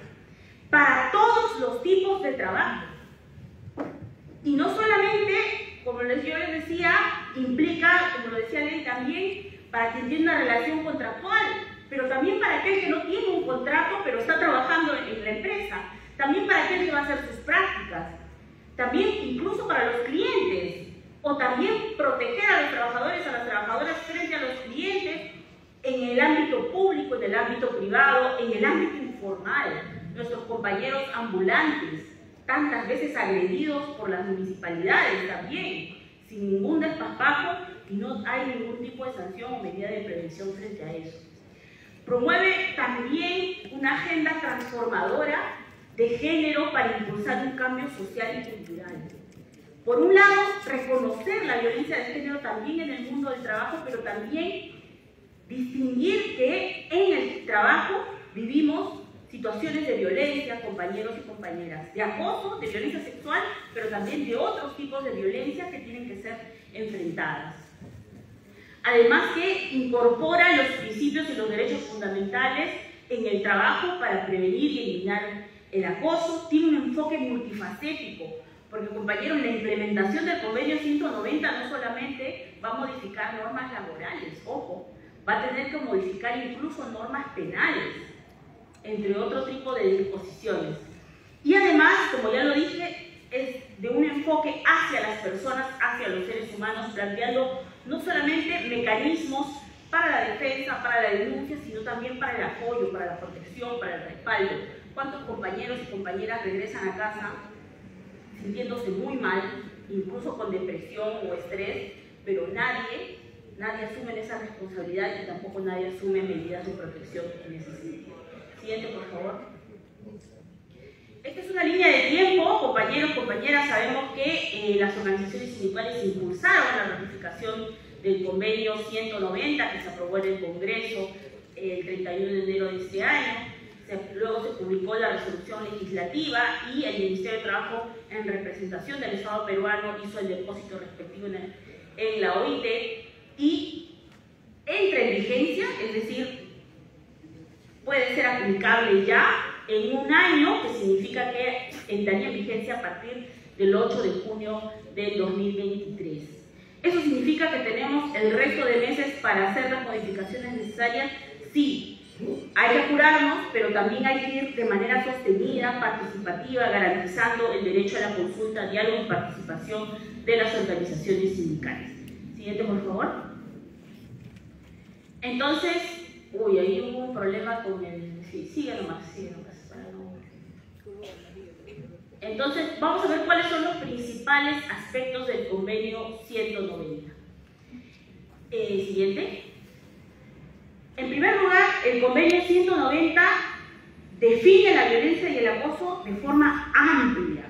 Para todos los tipos de trabajo. Y no solamente, como yo les decía, implica, como lo decía Ley también, para quien tiene una relación contractual, pero también para aquel que no tiene un contrato, pero está trabajando en la empresa. También para aquel que va a hacer sus prácticas, también incluso para los clientes, o también proteger a los trabajadores, a las trabajadoras frente a los clientes en el ámbito público, en el ámbito privado, en el ámbito informal. Nuestros compañeros ambulantes, tantas veces agredidos por las municipalidades también, sin ningún desparpajo, y no hay ningún tipo de sanción o medida de prevención frente a eso. Promueve también una agenda transformadora de género para impulsar un cambio social y cultural. Por un lado, reconocer la violencia de género también en el mundo del trabajo, pero también distinguir que en el trabajo vivimos situaciones de violencia, compañeros y compañeras, de acoso, de violencia sexual, pero también de otros tipos de violencia que tienen que ser enfrentadas. Además que incorpora los principios y los derechos fundamentales en el trabajo para prevenir y eliminar el acoso. Tiene un enfoque multifacético, porque compañeros, la implementación del convenio 190 no solamente va a modificar normas laborales, ojo, va a tener que modificar incluso normas penales, entre otro tipo de disposiciones. Y además, como ya lo dije, es de un enfoque hacia las personas, hacia los seres humanos, planteando no solamente mecanismos para la defensa, para la denuncia, sino también para el apoyo, para la protección, para el respaldo. ¿Cuántos compañeros y compañeras regresan a casa sintiéndose muy mal, incluso con depresión o estrés, pero nadie asume esa responsabilidad y tampoco nadie asume medidas de protección en ese sentido? Siguiente, por favor. Esta es una línea de tiempo, compañeros, compañeras. Sabemos que las organizaciones sindicales impulsaron la ratificación del convenio 190 que se aprobó en el Congreso el 31 de enero de este año. Luego se publicó la resolución legislativa y el Ministerio de Trabajo, en representación del Estado peruano, hizo el depósito respectivo en la OIT y entra en vigencia, es decir, puede ser aplicable ya en un año, que significa que entraría en vigencia a partir del 8 de junio del 2023. ¿Eso significa que tenemos el resto de meses para hacer las modificaciones necesarias? Sí. Hay que apurarnos, pero también hay que ir de manera sostenida, participativa, garantizando el derecho a la consulta, diálogo y participación de las organizaciones sindicales. Siguiente, por favor. Entonces, ahí hubo un problema con el... Sí, sigue nomás. Para no... Entonces, vamos a ver cuáles son los principales aspectos del convenio 190. Siguiente. En primer lugar, el convenio 190 define la violencia y el acoso de forma amplia.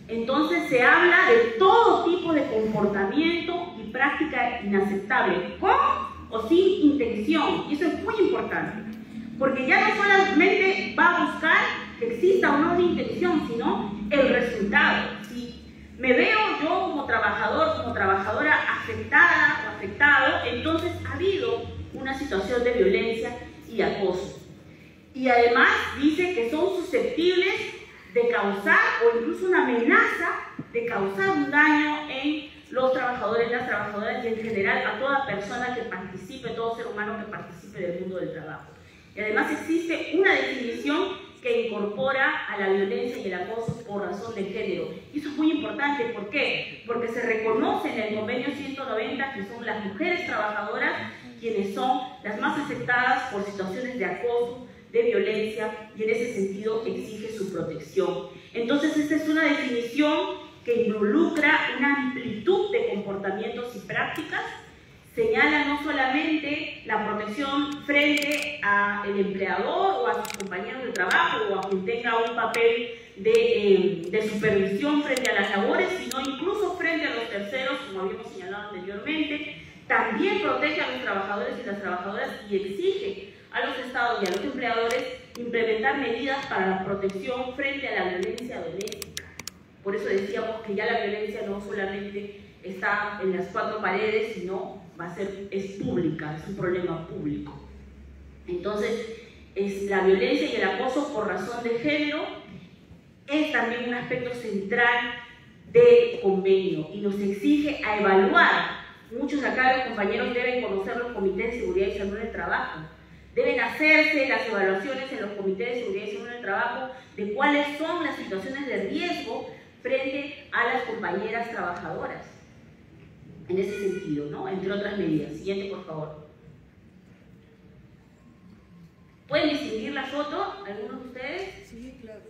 Entonces se habla de todo tipo de comportamiento y práctica inaceptable, con o sin intención. Y eso es muy importante, porque ya no solamente va a buscar que exista o no una intención, sino el resultado. Si me veo yo como trabajador, como trabajadora afectada o afectado, entonces ha habido una situación de violencia y acoso. Y además dice que son susceptibles de causar o incluso una amenaza de causar un daño en los trabajadores, las trabajadoras y en general a toda persona que participe, todo ser humano que participe del mundo del trabajo. Y además existe una definición que incorpora a la violencia y el acoso por razón de género. Y eso es muy importante. ¿Por qué? Porque se reconoce en el convenio 190 que son las mujeres trabajadoras quienes son las más afectadas por situaciones de acoso, de violencia, y en ese sentido exige su protección. Entonces, esta es una definición que involucra una amplitud de comportamientos y prácticas. Señala no solamente la protección frente al empleador o a sus compañeros de trabajo o a quien tenga un papel de supervisión frente a las labores, sino incluso frente a los terceros, como habíamos señalado anteriormente. También protege a los trabajadores y las trabajadoras y exige a los estados y a los empleadores implementar medidas para la protección frente a la violencia doméstica. Por eso decíamos que ya la violencia no solamente está en las cuatro paredes, sino es pública, es un problema público. Entonces, la violencia y el acoso por razón de género es también un aspecto central del convenio y nos exige a evaluar. Muchos de acá los compañeros deben conocer los comités de seguridad y salud en el trabajo. Deben hacerse las evaluaciones en los comités de seguridad y salud en el trabajo de cuáles son las situaciones de riesgo frente a las compañeras trabajadoras. En ese sentido, ¿no? Entre otras medidas. Siguiente, por favor. ¿Pueden distinguir la foto? ¿Algunos de ustedes? Sí, claro.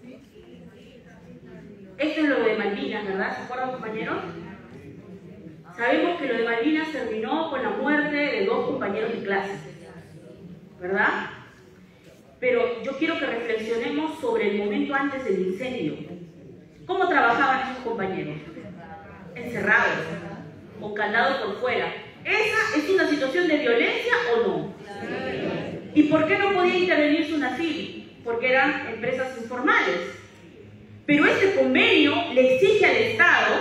Esto es lo de Malvinas, ¿verdad? ¿Se acuerdan, compañeros? Sabemos que lo de Malvinas terminó con la muerte de 2 compañeros de clase, ¿verdad? pero yo quiero que reflexionemos sobre el momento antes del incendio. ¿Cómo trabajaban esos compañeros? Encerrados, con candado por fuera. ¿Esa es una situación de violencia o no? ¿Y por qué no podía intervenir SUNAFIL? Porque eran empresas informales. Pero este convenio le exige al Estado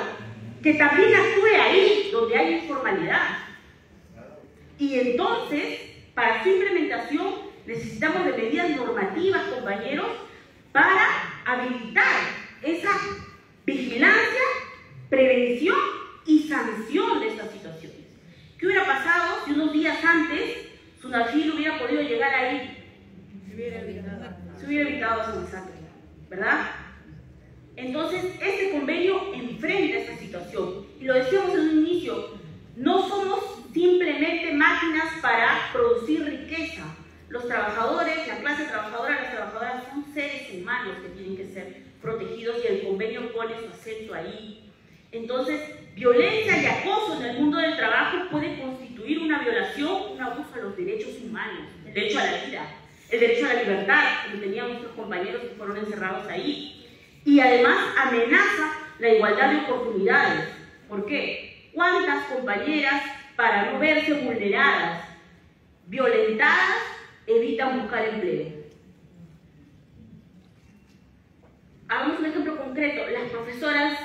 que también actúe ahí donde hay informalidad. Y entonces, para su implementación, necesitamos de medidas normativas, compañeros, para habilitar esa vigilancia, prevención y sanción de estas situaciones. ¿Qué hubiera pasado si unos días antes SUNAFIL hubiera podido llegar ahí? Se hubiera evitado ese desastre, ¿verdad? Entonces, este convenio enfrenta esta situación. Y lo decíamos en un inicio, no somos simplemente máquinas para producir riqueza. Los trabajadores, la clase trabajadora, las trabajadoras son seres humanos que tienen que ser protegidos y el convenio pone su acento ahí. Entonces, violencia y acoso en el mundo del trabajo puede constituir una violación, un abuso a los derechos humanos, el derecho a la vida, el derecho a la libertad, como tenían nuestros compañeros que fueron encerrados ahí. Y además amenaza la igualdad de oportunidades. ¿Por qué? ¿Cuántas compañeras, para no verse vulneradas, violentadas, evitan buscar empleo? Hagamos un ejemplo concreto. Las profesoras,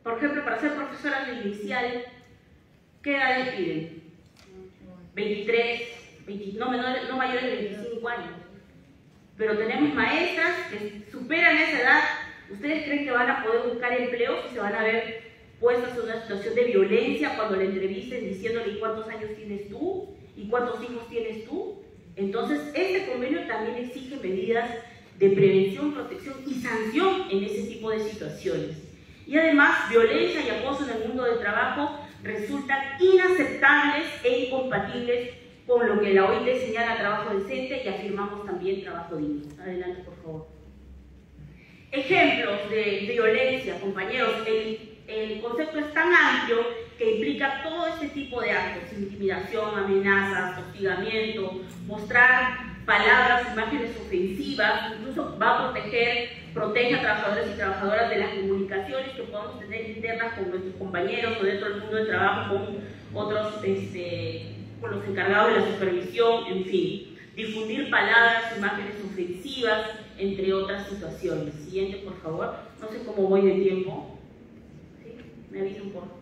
por ejemplo, para ser profesoras de inicial, ¿qué edades piden? 23, no mayores de 25 años. Pero tenemos maestras que superan esa edad. ¿Ustedes creen que van a poder buscar empleo si se van a ver puestas en una situación de violencia cuando le entrevisten diciéndole cuántos años tienes tú y cuántos hijos tienes tú? Entonces, este convenio también exige medidas de prevención, protección y sanción en ese tipo de situaciones. Y además, violencia y acoso en el mundo del trabajo resultan inaceptables e incompatibles con lo que la OIT señala trabajo decente y afirmamos también trabajo digno. Adelante, por favor. Ejemplos de violencia, compañeros. El concepto es tan amplio que implica todo este tipo de actos: intimidación, amenazas, hostigamiento, mostrar palabras, imágenes ofensivas, incluso va a protege a trabajadores y trabajadoras de las comunicaciones que podamos tener internas con nuestros compañeros o dentro del mundo del trabajo con otros, con los encargados de la supervisión, en fin. Difundir palabras, imágenes ofensivas, entre otras situaciones. Siguiente, por favor. No sé cómo voy de tiempo. ¿Sí? Me avisan, por favor.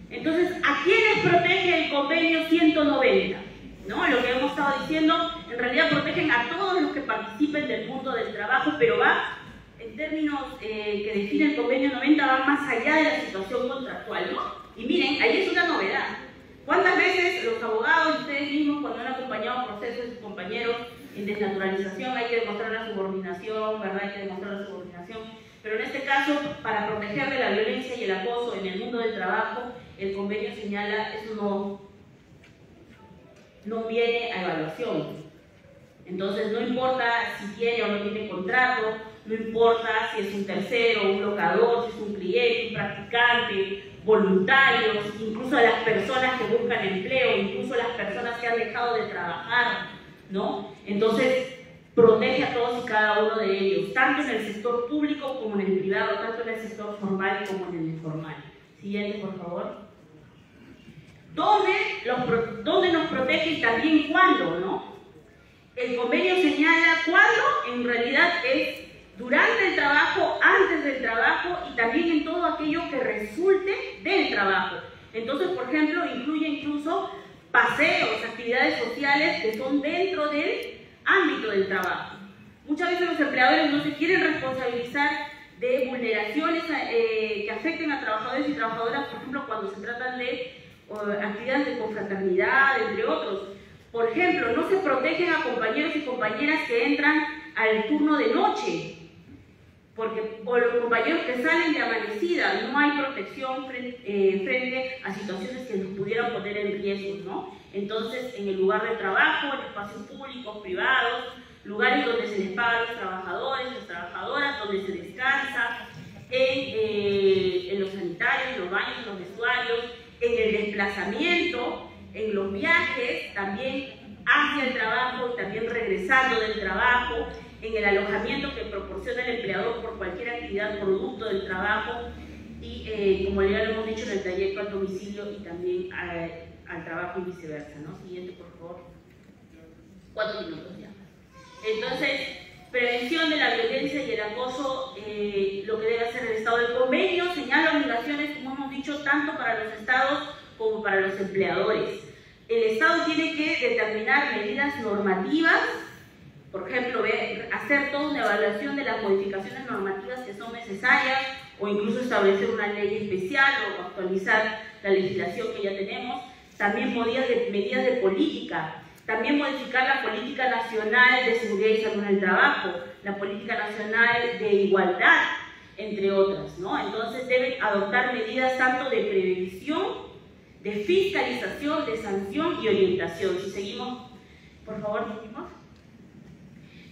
Entonces, ¿a quiénes protege el convenio 190? ¿No? Lo que hemos estado diciendo, en realidad protegen a todos los que participen del mundo del trabajo, pero va, en términos que define el convenio 90, va más allá de la situación contractual, ¿no? Y miren, ahí es una novedad. ¿Cuántas veces los abogados, ustedes mismos, cuando han acompañado procesos de sus compañeros en desnaturalización, hay que demostrar la subordinación, ¿verdad? Hay que demostrar la subordinación. Pero en este caso, para proteger de la violencia y el acoso en el mundo del trabajo, el convenio señala, eso no viene a evaluación. Entonces, no importa si tiene o no tiene contrato, no importa si es un tercero, un locador, si es un cliente, un practicante, voluntarios, incluso a las personas que buscan empleo, incluso a las personas que han dejado de trabajar, ¿no? Entonces, protege a todos y cada uno de ellos, tanto en el sector público como en el privado, tanto en el sector formal como en el informal. Siguiente, por favor. ¿Dónde nos protege y también cuándo, no? El convenio señala cuándo, en realidad es durante el trabajo, antes del trabajo y también en todo aquello que resulte del trabajo. Entonces, por ejemplo, incluye incluso paseos, actividades sociales que son dentro del ámbito del trabajo. Muchas veces los empleadores no se quieren responsabilizar de vulneraciones que afecten a trabajadores y trabajadoras, por ejemplo, cuando se tratan de actividades de confraternidad, entre otros. Por ejemplo, no se protegen a compañeros y compañeras que entran al turno de noche, porque o los compañeros que salen de amanecida, no hay protección frente a situaciones que nos pudieran poner en riesgo, ¿no? Entonces, en el lugar de trabajo, en espacios públicos, privados, lugares donde se les paga a los trabajadores, las trabajadoras, donde se descansa, en los sanitarios, en los baños, en los vestuarios, en el desplazamiento, en los viajes, también hacia el trabajo y también regresando del trabajo, en el alojamiento que proporciona el empleador por cualquier actividad producto del trabajo y, como ya lo hemos dicho, en el trayecto al domicilio y también al trabajo y viceversa, ¿no? Siguiente, por favor. 4 minutos ya. Entonces, prevención de la violencia y el acoso, lo que debe hacer el Estado. El convenio señala obligaciones, como hemos dicho, tanto para los Estados como para los empleadores. El Estado tiene que determinar medidas normativas, por ejemplo, hacer toda una evaluación de las modificaciones normativas que son necesarias, o incluso establecer una ley especial o actualizar la legislación que ya tenemos. También medidas de política. También modificar la política nacional de seguridad y salud en el trabajo, la política nacional de igualdad, entre otras, ¿no? Entonces deben adoptar medidas tanto de prevención, de fiscalización, de sanción y orientación. Si seguimos, por favor, seguimos.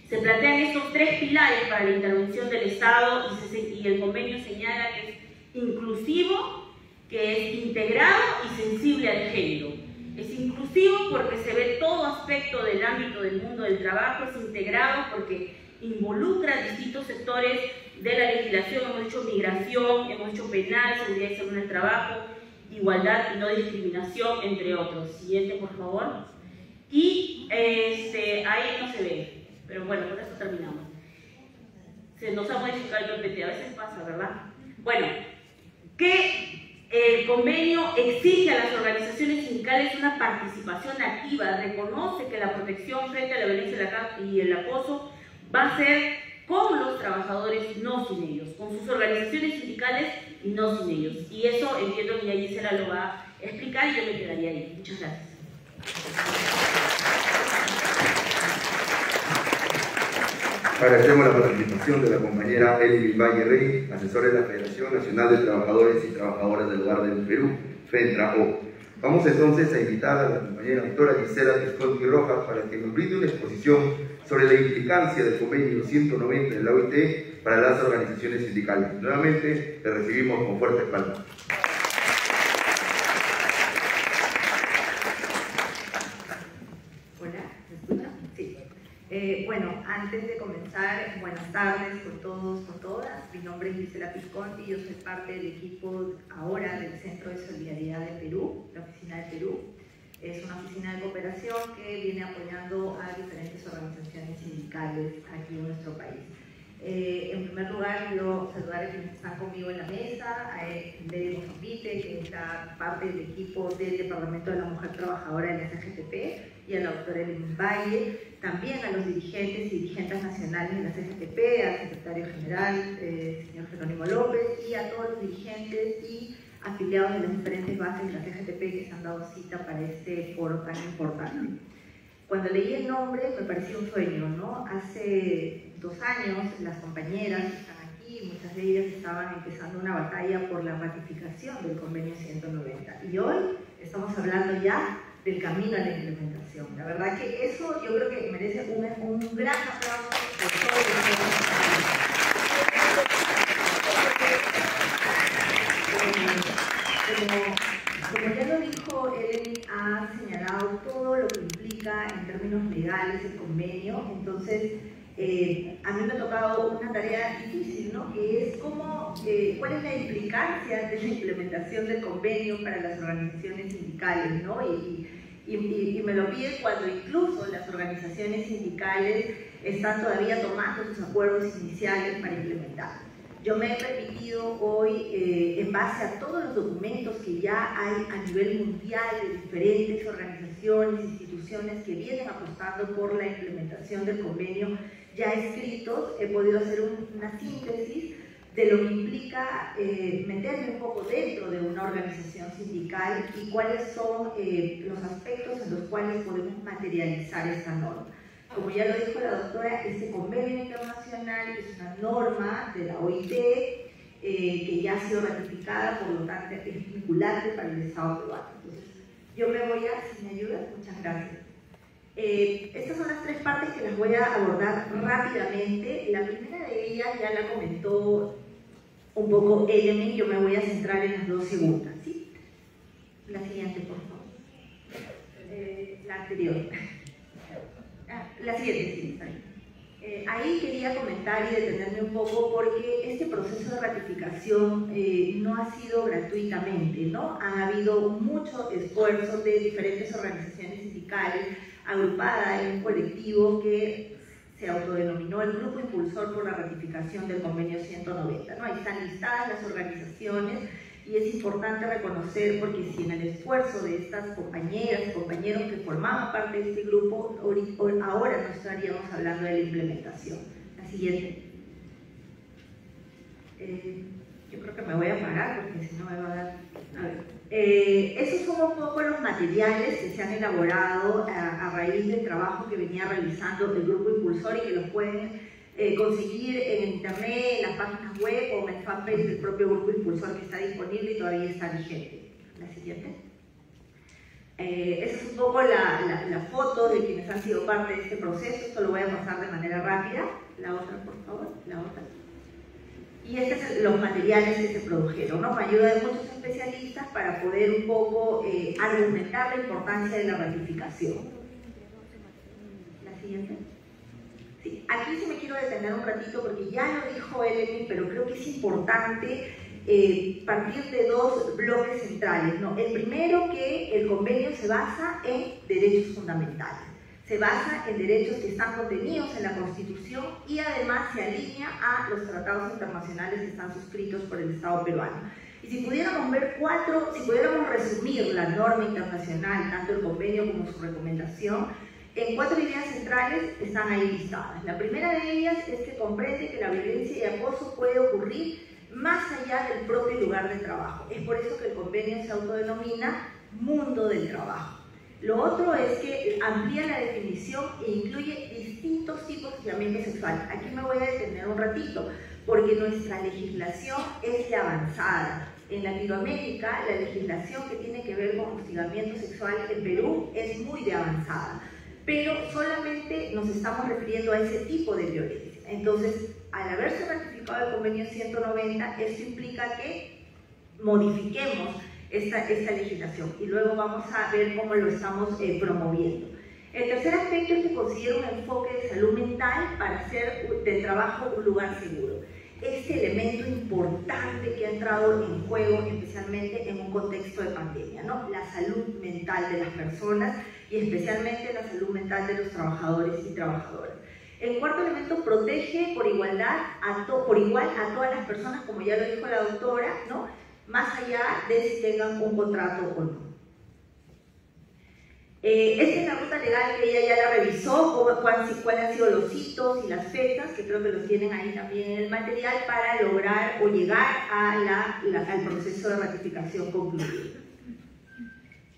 Se plantean estos 3 pilares para la intervención del Estado y el convenio señala que es inclusivo, que es integrado y sensible al género. Es inclusivo porque se ve todo aspecto del ámbito del mundo del trabajo, es integrado porque involucra distintos sectores de la legislación, hemos dicho migración, hemos dicho penal, seguridad y salud en el trabajo, igualdad y no discriminación, entre otros. Siguiente, por favor. Y ahí no se ve, pero bueno, con esto terminamos. Se nos ha modificado el PPT, a veces pasa, ¿verdad? Bueno, ¿qué? El convenio exige a las organizaciones sindicales una participación activa, reconoce que la protección frente a la violencia y el acoso va a ser con los trabajadores, no sin ellos, con sus organizaciones sindicales y no sin ellos. Y eso entiendo que ya Gisela lo va a explicar y yo me quedaría ahí. Muchas gracias. Agradecemos la participación de la compañera Elvin Valle Rey, asesora de la Federación Nacional de Trabajadores y Trabajadoras del Hogar del Perú, FENTRAO. Vamos entonces a invitar a la compañera doctora Gisela Visconti Rojas para que nos brinde una exposición sobre la implicancia del convenio 190 de la OIT para las organizaciones sindicales. Nuevamente, le recibimos con fuertes palmas. Bueno, antes de comenzar, buenas tardes con todos, con todas. Mi nombre es Gisela Visconti, yo soy parte del equipo ahora del Centro de Solidaridad de Perú, la Oficina de Perú. Es una oficina de cooperación que viene apoyando a diferentes organizaciones sindicales aquí en nuestro país. En primer lugar, quiero saludar a quienes están conmigo en la mesa, a Lady Mozambique, que es la parte del equipo del Departamento de la Mujer Trabajadora de la CGTP, y a la doctora Elvin Valle, también a los dirigentes y dirigentes nacionales de la CGTP, al secretario general, señor Jerónimo López, y a todos los dirigentes y afiliados de las diferentes bases de la CGTP que se han dado cita para este foro tan importante. Cuando leí el nombre me pareció un sueño, ¿no? Hace 2 años las compañeras que están aquí, muchas de ellas estaban empezando una batalla por la ratificación del convenio 190 y hoy estamos hablando ya del camino a la implementación. La verdad que eso yo creo que merece un gran aplauso por todo lo que como ya lo dijo Elvin, ha señalado todo lo que implica en términos legales el convenio. Entonces a mí me ha tocado una tarea difícil, ¿no? Que es cuál es la implicancia de la implementación del convenio para las organizaciones sindicales, ¿no? Y me lo pide cuando incluso las organizaciones sindicales están todavía tomando sus acuerdos iniciales para implementar. Yo me he permitido hoy, en base a todos los documentos que ya hay a nivel mundial de diferentes organizaciones, instituciones que vienen apostando por la implementación del convenio ya escritos, he podido hacer una síntesis de lo que implica meterme un poco dentro de una organización sindical y cuáles son los aspectos en los cuales podemos materializar esta norma. Como ya lo dijo la doctora, este convenio internacional es una norma de la OIT que ya ha sido ratificada, por lo tanto es vinculante para el Estado peruano. Entonces, yo me voy a, si me ayudan, muchas gracias. Estas son las 3 partes que las voy a abordar rápidamente. La primera de ellas ya la comentó un poco Elvin, yo me voy a centrar en las 2 segundas, ¿sí? La siguiente, por favor. La anterior. La siguiente, sí, está bien. Ahí quería comentar y detenerme un poco porque este proceso de ratificación no ha sido gratuitamente, ¿no? Han habido muchos esfuerzos de diferentes organizaciones sindicales agrupadas en un colectivo que se autodenominó el Grupo Impulsor por la Ratificación del Convenio 190, ¿no? Ahí están listadas las organizaciones y es importante reconocer porque si en el esfuerzo de estas compañeras y compañeros que formaban parte de este grupo, ahora no estaríamos hablando de la implementación. La siguiente. Yo creo que me voy a parar porque si no me va a dar... A ver. Esos son un poco los materiales que se han elaborado a raíz del trabajo que venía realizando el Grupo Impulsor y que los pueden conseguir en internet, en las páginas web o en el fanpage del propio Grupo Impulsor que está disponible y todavía está vigente. La siguiente. Esa es un poco la foto de quienes han sido parte de este proceso. Esto lo voy a pasar de manera rápida. La otra, por favor. La otra. Y estos son los materiales que se produjeron, ¿no? Con ayuda de muchos especialistas para poder un poco argumentar la importancia de la ratificación. La siguiente. Sí, aquí sí me quiero detener un ratito porque ya lo dijo Eleni, pero creo que es importante partir de dos bloques centrales, ¿no? El primero, que el convenio se basa en derechos fundamentales. Se basa en derechos que están contenidos en la Constitución y además se alinea a los tratados internacionales que están suscritos por el Estado peruano. Y si pudiéramos ver si pudiéramos resumir la norma internacional, tanto el convenio como su recomendación, en 4 ideas centrales están ahí listadas. La primera de ellas es que comprende que la violencia y acoso puede ocurrir más allá del propio lugar de trabajo. Es por eso que el convenio se autodenomina mundo del trabajo. Lo otro es que amplía la definición e incluye distintos tipos de hostigamiento sexual. Aquí me voy a detener un ratito, porque nuestra legislación es de avanzada. En Latinoamérica, la legislación que tiene que ver con hostigamiento sexual en Perú es muy de avanzada, pero solamente nos estamos refiriendo a ese tipo de violencia. Entonces, al haberse ratificado el convenio 190, esto implica que modifiquemos esta legislación y luego vamos a ver cómo lo estamos promoviendo. El tercer aspecto es que considera un enfoque de salud mental para hacer del trabajo un lugar seguro. Este elemento importante que ha entrado en juego, especialmente en un contexto de pandemia, ¿no? La salud mental de las personas y especialmente la salud mental de los trabajadores y trabajadoras. El cuarto elemento protege por igual a todas las personas, como ya lo dijo la doctora, ¿no? Más allá de si tengan un contrato o no. Esta es la ruta legal que ella ya la revisó, cuáles han sido los hitos y las fechas, que creo que los tienen ahí también en el material, para lograr o llegar al proceso de ratificación concluido.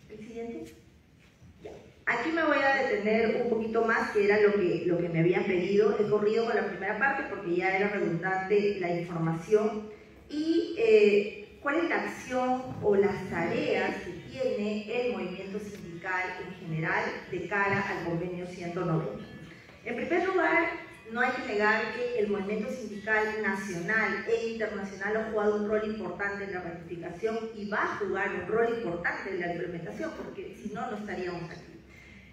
¿El siguiente? Ya. Aquí me voy a detener un poquito más, que era lo que me habían pedido. He corrido con la primera parte porque ya era redundante la información. Y ¿cuál es la acción o las tareas que tiene el movimiento sindical en general de cara al convenio 190? En primer lugar, no hay que negar que el movimiento sindical nacional e internacional ha jugado un rol importante en la ratificación y va a jugar un rol importante en la implementación, porque si no, no estaríamos aquí.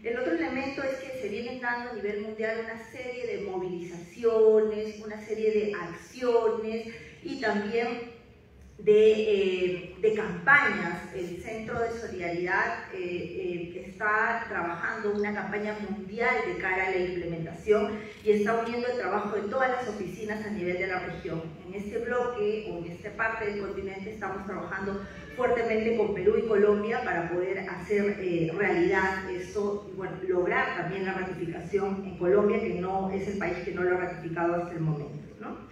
El otro elemento es que se vienen dando a nivel mundial una serie de movilizaciones, una serie de acciones y también de campañas. El Centro de Solidaridad está trabajando una campaña mundial de cara a la implementación y está uniendo el trabajo de todas las oficinas a nivel de la región. En este bloque o en esta parte del continente estamos trabajando fuertemente con Perú y Colombia para poder hacer realidad esto y bueno, lograr también la ratificación en Colombia, que no es el país que no lo ha ratificado hasta el momento, ¿no?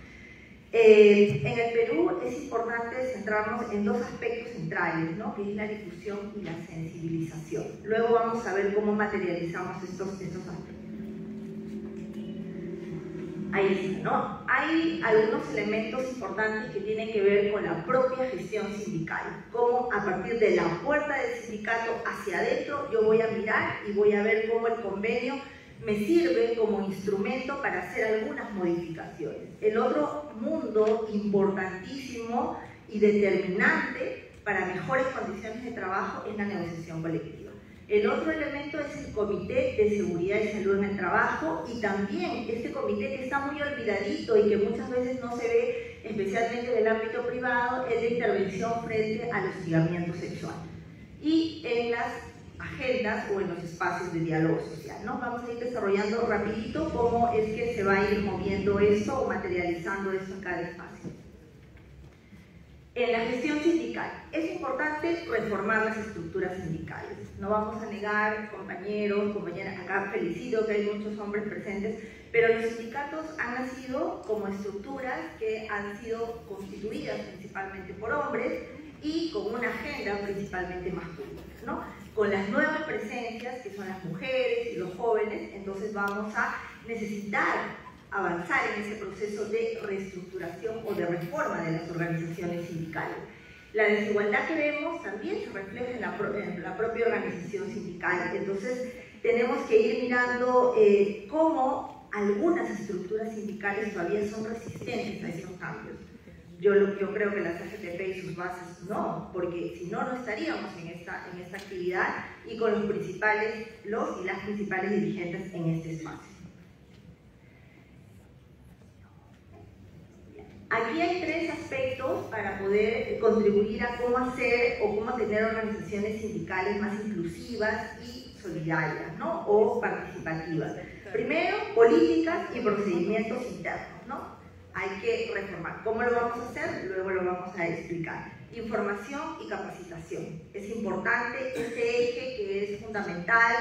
En el Perú es importante centrarnos en dos aspectos centrales, ¿no? Que es la difusión y la sensibilización. Luego vamos a ver cómo materializamos estos aspectos. Ahí está, ¿no? Hay algunos elementos importantes que tienen que ver con la propia gestión sindical, como a partir de la puerta del sindicato hacia adentro yo voy a mirar y voy a ver cómo el convenio me sirve como instrumento para hacer algunas modificaciones. El otro mundo importantísimo y determinante para mejores condiciones de trabajo es la negociación colectiva. El otro elemento es el Comité de Seguridad y Salud en el Trabajo, y también este comité que está muy olvidadito y que muchas veces no se ve, especialmente en el ámbito privado, es de intervención frente al hostigamiento sexual y en las agendas o en los espacios de diálogo social, ¿no? Vamos a ir desarrollando rapidito cómo es que se va a ir moviendo esto o materializando esto en cada espacio. En la gestión sindical, es importante reformar las estructuras sindicales. No vamos a negar, compañeros, compañeras, acá felicito que hay muchos hombres presentes, pero los sindicatos han nacido como estructuras que han sido constituidas principalmente por hombres y con una agenda principalmente masculina, ¿no? Con las nuevas presencias, que son las mujeres y los jóvenes, entonces vamos a necesitar avanzar en ese proceso de reestructuración o de reforma de las organizaciones sindicales. La desigualdad que vemos también se refleja en la propia organización sindical, entonces tenemos que ir mirando cómo algunas estructuras sindicales todavía son resistentes a esos cambios. Yo creo que la CGTP y sus bases no, porque si no, no estaríamos en esta actividad y con los y las principales dirigentes en este espacio. Aquí hay tres aspectos para poder contribuir a cómo hacer o cómo tener organizaciones sindicales más inclusivas y solidarias, ¿no? O participativas. Primero, políticas y procedimientos internos, ¿no? Hay que reformar. ¿Cómo lo vamos a hacer? Luego lo vamos a explicar. Información y capacitación. Es importante este eje que es fundamental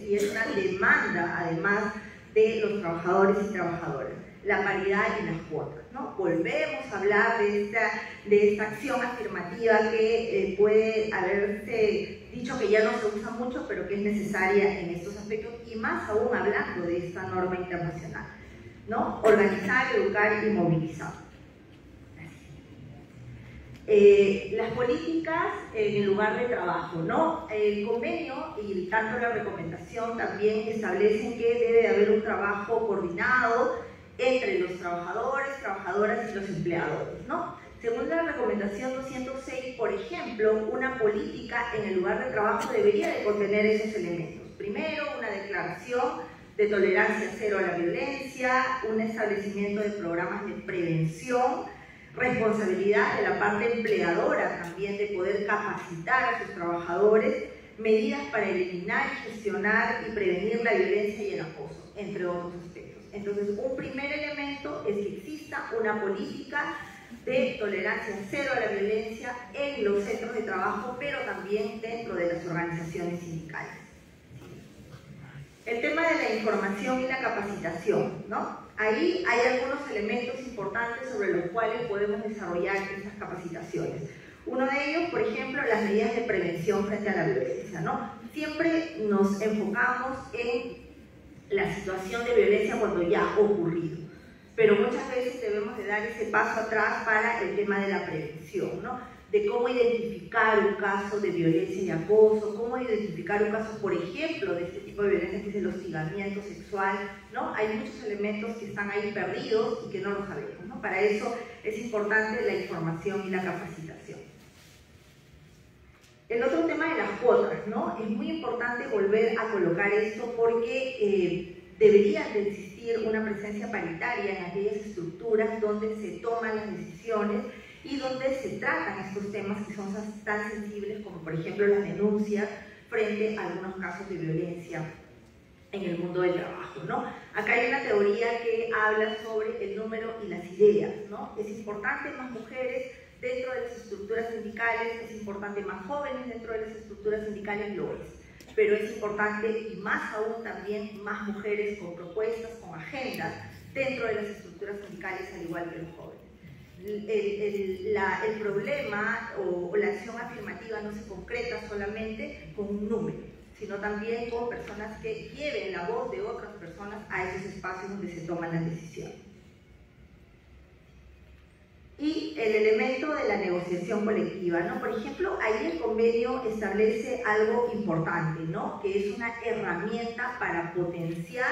y es una demanda, además, de los trabajadores y trabajadoras. La paridad y las cuotas, ¿no? Volvemos a hablar de esta acción afirmativa que puede haberse dicho que ya no se usa mucho, pero que es necesaria en estos aspectos, y más aún hablando de esta norma internacional, ¿no? Organizar, educar y movilizar. Las políticas en el lugar de trabajo, ¿no? El convenio y tanto la recomendación también establecen que debe haber un trabajo coordinado entre los trabajadores, trabajadoras y los empleadores, ¿no? Según la recomendación 206, por ejemplo, una política en el lugar de trabajo debería de contener esos elementos. Primero, una declaración de tolerancia cero a la violencia, un establecimiento de programas de prevención, responsabilidad de la parte empleadora también de poder capacitar a sus trabajadores, medidas para eliminar, gestionar y prevenir la violencia y el acoso, entre otros aspectos. Entonces, un primer elemento es que exista una política de tolerancia cero a la violencia en los centros de trabajo, pero también dentro de las organizaciones sindicales. El tema de la información y la capacitación, ¿no? Ahí hay algunos elementos importantes sobre los cuales podemos desarrollar esas capacitaciones. Uno de ellos, por ejemplo, las medidas de prevención frente a la violencia, ¿no? Siempre nos enfocamos en la situación de violencia cuando ya ha ocurrido, pero muchas veces debemos de dar ese paso atrás para el tema de la prevención, ¿no? De cómo identificar un caso de violencia y acoso, cómo identificar un caso, por ejemplo, de este tipo de violencia que es el hostigamiento sexual, ¿no? Hay muchos elementos que están ahí perdidos y que no lo sabemos, ¿no? Para eso es importante la información y la capacitación. El otro tema de las cuotas, ¿no? Es muy importante volver a colocar esto porque debería de existir una presencia paritaria en aquellas estructuras donde se toman las decisiones y donde se tratan estos temas que son tan sensibles como, por ejemplo, las denuncias frente a algunos casos de violencia en el mundo del trabajo, ¿no? Acá hay una teoría que habla sobre el número y las ideas, ¿no? Es importante más mujeres dentro de las estructuras sindicales, es importante más jóvenes dentro de las estructuras sindicales, lo es, pero es importante y más aún también más mujeres con propuestas, con agendas dentro de las estructuras sindicales, al igual que los jóvenes. El problema o la acción afirmativa no se concreta solamente con un número, sino también con personas que lleven la voz de otras personas a esos espacios donde se toman las decisiones. Y el elemento de la negociación colectiva, ¿no? Por ejemplo, ahí el convenio establece algo importante, ¿no? Que es una herramienta para potenciar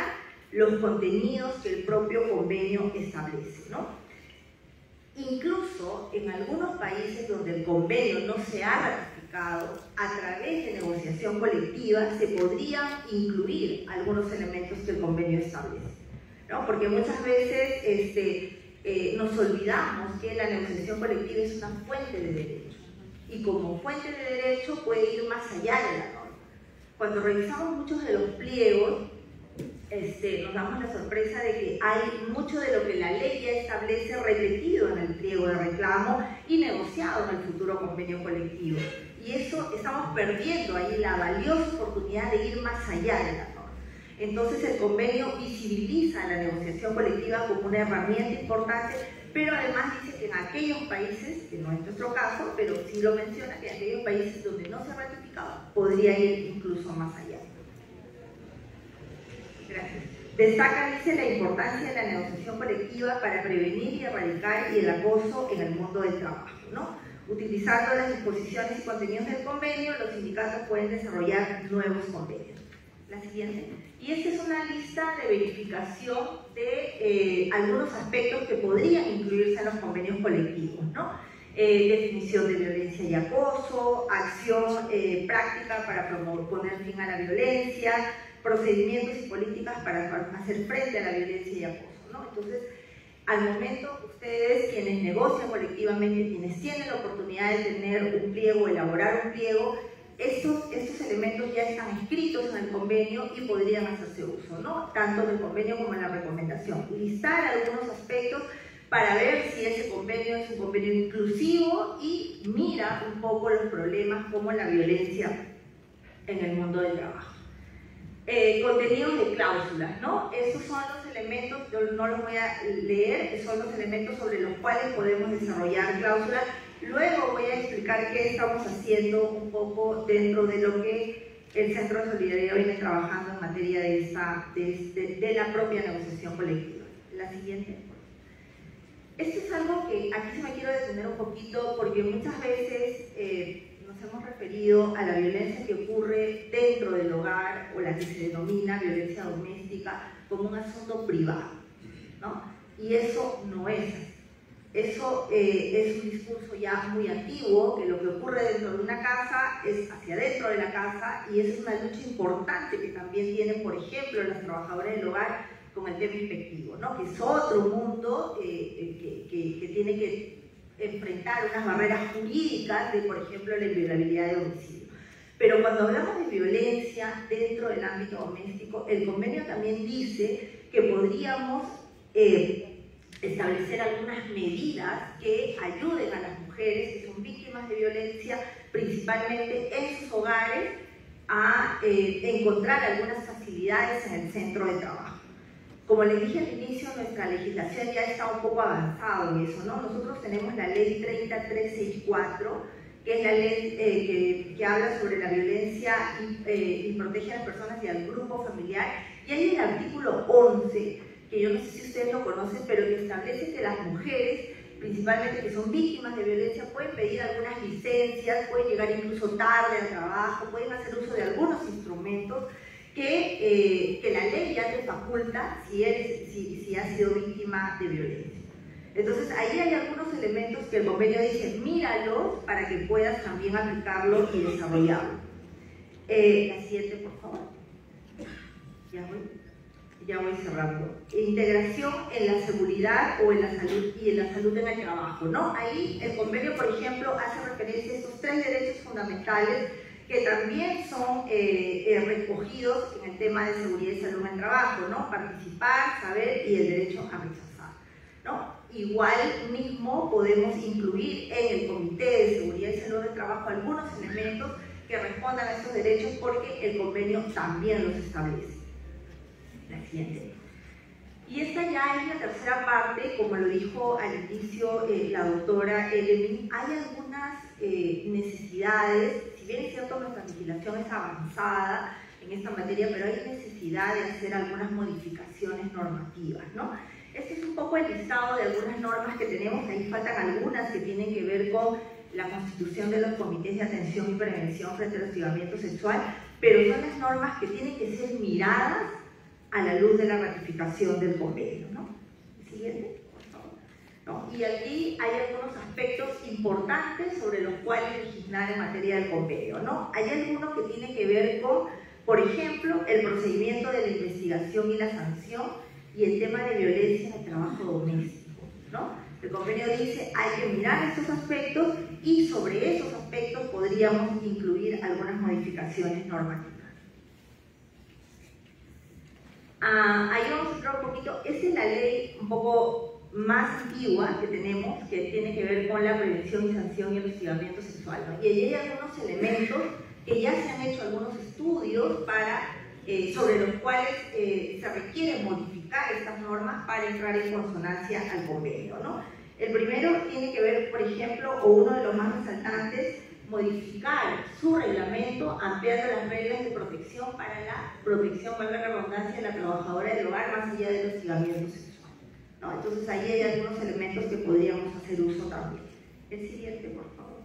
los contenidos que el propio convenio establece, ¿no? Incluso en algunos países donde el convenio no se ha ratificado, ratificado, a través de negociación colectiva se podrían incluir algunos elementos que el convenio establece, ¿no? Porque muchas veces nos olvidamos que la negociación colectiva es una fuente de derecho, y como fuente de derecho puede ir más allá de la norma. Cuando revisamos muchos de los pliegos, nos damos la sorpresa de que hay mucho de lo que la ley ya establece repetido en el pliego de reclamo y negociado en el futuro convenio colectivo. Y eso, estamos perdiendo ahí la valiosa oportunidad de ir más allá de la norma. Entonces el convenio visibiliza la negociación colectiva como una herramienta importante, pero además dice que en aquellos países, que no es nuestro caso, pero sí lo menciona, que en aquellos países donde no se ha ratificado, podría ir incluso más allá. Gracias. Destaca, dice, la importancia de la negociación colectiva para prevenir y erradicar el acoso en el mundo del trabajo, ¿no? Utilizando las disposiciones y contenidos del convenio, los sindicatos pueden desarrollar nuevos convenios. La siguiente. Y esta es una lista de verificación de algunos aspectos que podrían incluirse en los convenios colectivos, ¿no? Definición de violencia y acoso, acción práctica para poner fin a la violencia, procedimientos y políticas para hacer frente a la violencia y acoso, ¿no? Entonces, al momento, ustedes, quienes negocian colectivamente, quienes tienen la oportunidad de tener un pliego, elaborar un pliego, estos elementos ya están escritos en el convenio y podrían hacerse uso, ¿no? Tanto en el convenio como en la recomendación. Listar algunos aspectos para ver si ese convenio es un convenio inclusivo y mira un poco los problemas como la violencia en el mundo del trabajo. Contenidos de cláusulas, ¿no? Esos son los elementos, yo no los voy a leer, son los elementos sobre los cuales podemos desarrollar cláusulas. Luego voy a explicar qué estamos haciendo un poco dentro de lo que el Centro de Solidaridad viene trabajando en materia de la propia negociación colectiva. La siguiente. Esto es algo que aquí se me quiero detener un poquito porque muchas veces nos hemos referido a la violencia que ocurre dentro del hogar o la que se denomina violencia doméstica como un asunto privado, ¿no? Y eso no es así. Eso es un discurso ya muy antiguo, que lo que ocurre dentro de una casa es hacia adentro de la casa, y esa es una lucha importante que también tienen, por ejemplo, las trabajadoras del hogar con el tema inspectivo, ¿no? Que es otro mundo que tiene que enfrentar unas barreras jurídicas de, por ejemplo, la inviolabilidad de domicilio. Pero cuando hablamos de violencia dentro del ámbito doméstico, el convenio también dice que podríamos establecer algunas medidas que ayuden a las mujeres que son víctimas de violencia, principalmente en sus hogares, a encontrar algunas facilidades en el centro de trabajo. Como les dije al inicio, nuestra legislación ya está un poco avanzada en eso, ¿no? Nosotros tenemos la ley 30364, que es la ley que habla sobre la violencia y protege a las personas y al grupo familiar, y hay el artículo 11, que yo no sé si ustedes lo conocen, pero que establece que las mujeres, principalmente que son víctimas de violencia, pueden pedir algunas licencias, pueden llegar incluso tarde al trabajo, pueden hacer uso de algunos instrumentos que la ley ya te faculta si has sido víctima de violencia. Entonces ahí hay algunos elementos que el convenio dice, míralos para que puedas también aplicarlo y desarrollarlo. La siguiente, por favor. Ya voy cerrando. Integración en la seguridad o en la salud y en la salud en el trabajo, ¿no? Ahí el convenio, por ejemplo, hace referencia a estos 3 derechos fundamentales que también son recogidos en el tema de seguridad y salud en el trabajo, ¿no? Participar, saber y el derecho a rechazar, ¿no? Igual mismo podemos incluir en el Comité de Seguridad y Salud del Trabajo algunos elementos que respondan a estos derechos porque el convenio también los establece. La siguiente. Y esta ya es la tercera parte, como lo dijo al inicio la doctora Elemin, hay algunas necesidades, si bien es cierto nuestra legislación es avanzada en esta materia, pero hay necesidad de hacer algunas modificaciones normativas, ¿no? Este es un poco el listado de algunas normas que tenemos, ahí faltan algunas que tienen que ver con la constitución de los comités de atención y prevención frente al hostigamiento sexual, pero son las normas que tienen que ser miradas a la luz de la ratificación del convenio, ¿no? Siguiente, por favor. ¿no? Y aquí hay algunos aspectos importantes sobre los cuales legislar en materia del convenio, ¿no? Hay algunos que tienen que ver con, por ejemplo, el procedimiento de la investigación y la sanción y el tema de violencia en el trabajo doméstico, ¿no? El convenio dice hay que mirar estos aspectos y sobre esos aspectos podríamos incluir algunas modificaciones normativas. Ahí vamos a entrar un poquito. Esta es la ley un poco más antigua que tenemos, que tiene que ver con la prevención y sanción y el hostigamiento sexual, ¿no? Y allí hay algunos elementos que ya se han hecho algunos estudios sobre los cuales se requiere modificar estas normas para entrar en consonancia al convenio, ¿no? El primero tiene que ver, por ejemplo, o uno de los más resaltantes, modificar su reglamento ampliando las reglas de protección para la protección, valga la redundancia, de la trabajadora del hogar más allá del hostigamiento sexual, ¿no? Entonces ahí hay algunos elementos que podríamos hacer uso también. El siguiente, por favor.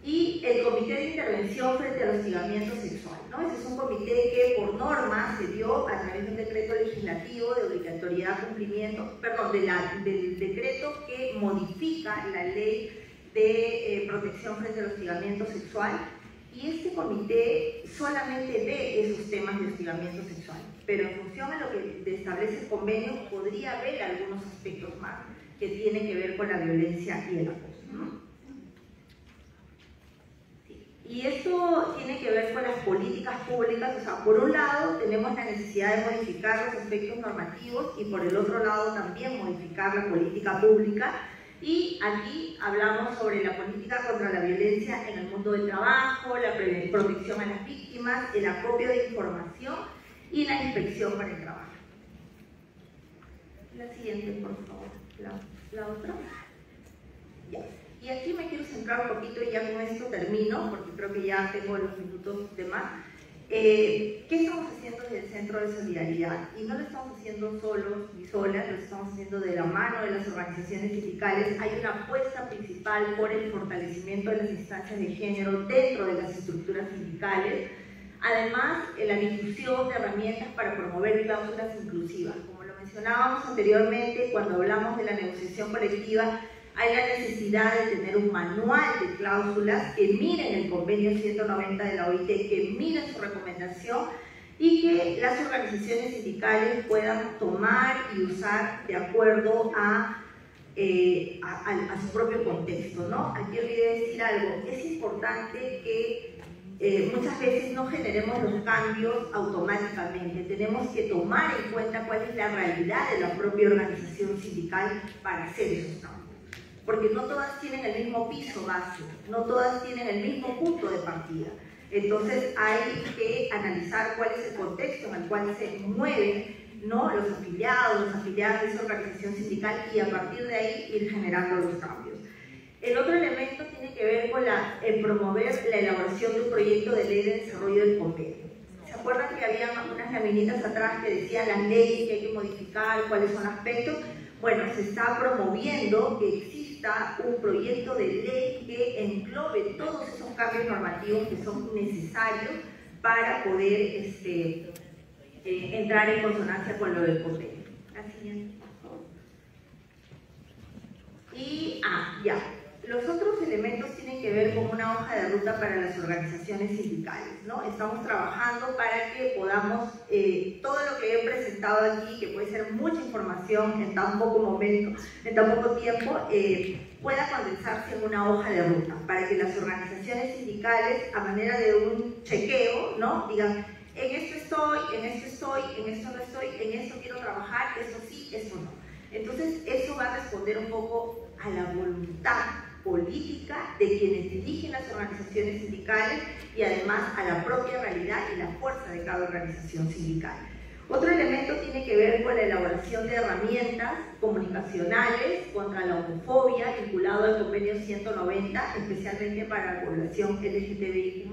Y el Comité de Intervención frente al hostigamiento sexual, ¿no? Ese es un comité que por norma se dio a través de un decreto legislativo de obligatoriedad de cumplimiento, perdón, del decreto que modifica la ley de protección frente al hostigamiento sexual, y este comité solamente ve esos temas de hostigamiento sexual, pero en función a lo que establece el convenio podría ver algunos aspectos más que tienen que ver con la violencia y el acoso, ¿no? Y esto tiene que ver con las políticas públicas. O sea, por un lado tenemos la necesidad de modificar los aspectos normativos y por el otro lado también modificar la política pública. Y aquí hablamos sobre la política contra la violencia en el mundo del trabajo, la protección a las víctimas, el acopio de información y la inspección para el trabajo. La siguiente, por favor. La otra. Ya. Y aquí me quiero centrar un poquito y ya con esto termino, porque creo que ya tengo los minutos de más. ¿Qué estamos haciendo desde el Centro de Solidaridad? Y no lo estamos haciendo solos ni solas, lo estamos haciendo de la mano de las organizaciones sindicales. Hay una apuesta principal por el fortalecimiento de las instancias de género dentro de las estructuras sindicales. Además, la difusión de herramientas para promover cláusulas inclusivas. Como lo mencionábamos anteriormente, cuando hablamos de la negociación colectiva, hay la necesidad de tener un manual de cláusulas que miren el convenio 190 de la OIT, que miren su recomendación y que las organizaciones sindicales puedan tomar y usar de acuerdo a su propio contexto, ¿no? Aquí olvidé decir algo. Es importante que muchas veces no generemos los cambios automáticamente. Tenemos que tomar en cuenta cuál es la realidad de la propia organización sindical para hacer esos cambios. Porque no todas tienen el mismo piso base, no todas tienen el mismo punto de partida. Entonces hay que analizar cuál es el contexto en el cual se mueven, ¿no?, los afiliados, las afiliadas de esa organización sindical y a partir de ahí ir generando los cambios. El otro elemento tiene que ver con promover la elaboración de un proyecto de ley de desarrollo del convenio. ¿Se acuerdan que había unas laminitas atrás que decían las leyes que hay que modificar, cuáles son los aspectos? Bueno, se está promoviendo que exista un proyecto de ley que englobe todos esos cambios normativos que son necesarios para poder entrar en consonancia con lo del convenio. La siguiente, por favor. Y, ya. Los otros elementos tienen que ver con una hoja de ruta para las organizaciones sindicales, ¿no? Estamos trabajando para que podamos, todo lo que he presentado aquí, que puede ser mucha información en tan poco momento, en tan poco tiempo, pueda condensarse en una hoja de ruta, para que las organizaciones sindicales, a manera de un chequeo, ¿no?, digan, en esto estoy, en esto estoy, en esto no estoy, en esto quiero trabajar, esto sí, esto no. Entonces, eso va a responder un poco a la voluntad política de quienes dirigen las organizaciones sindicales y además a la propia realidad y la fuerza de cada organización sindical. Otro elemento tiene que ver con la elaboración de herramientas comunicacionales contra la homofobia vinculado al convenio 190, especialmente para la población LGTBIQ+,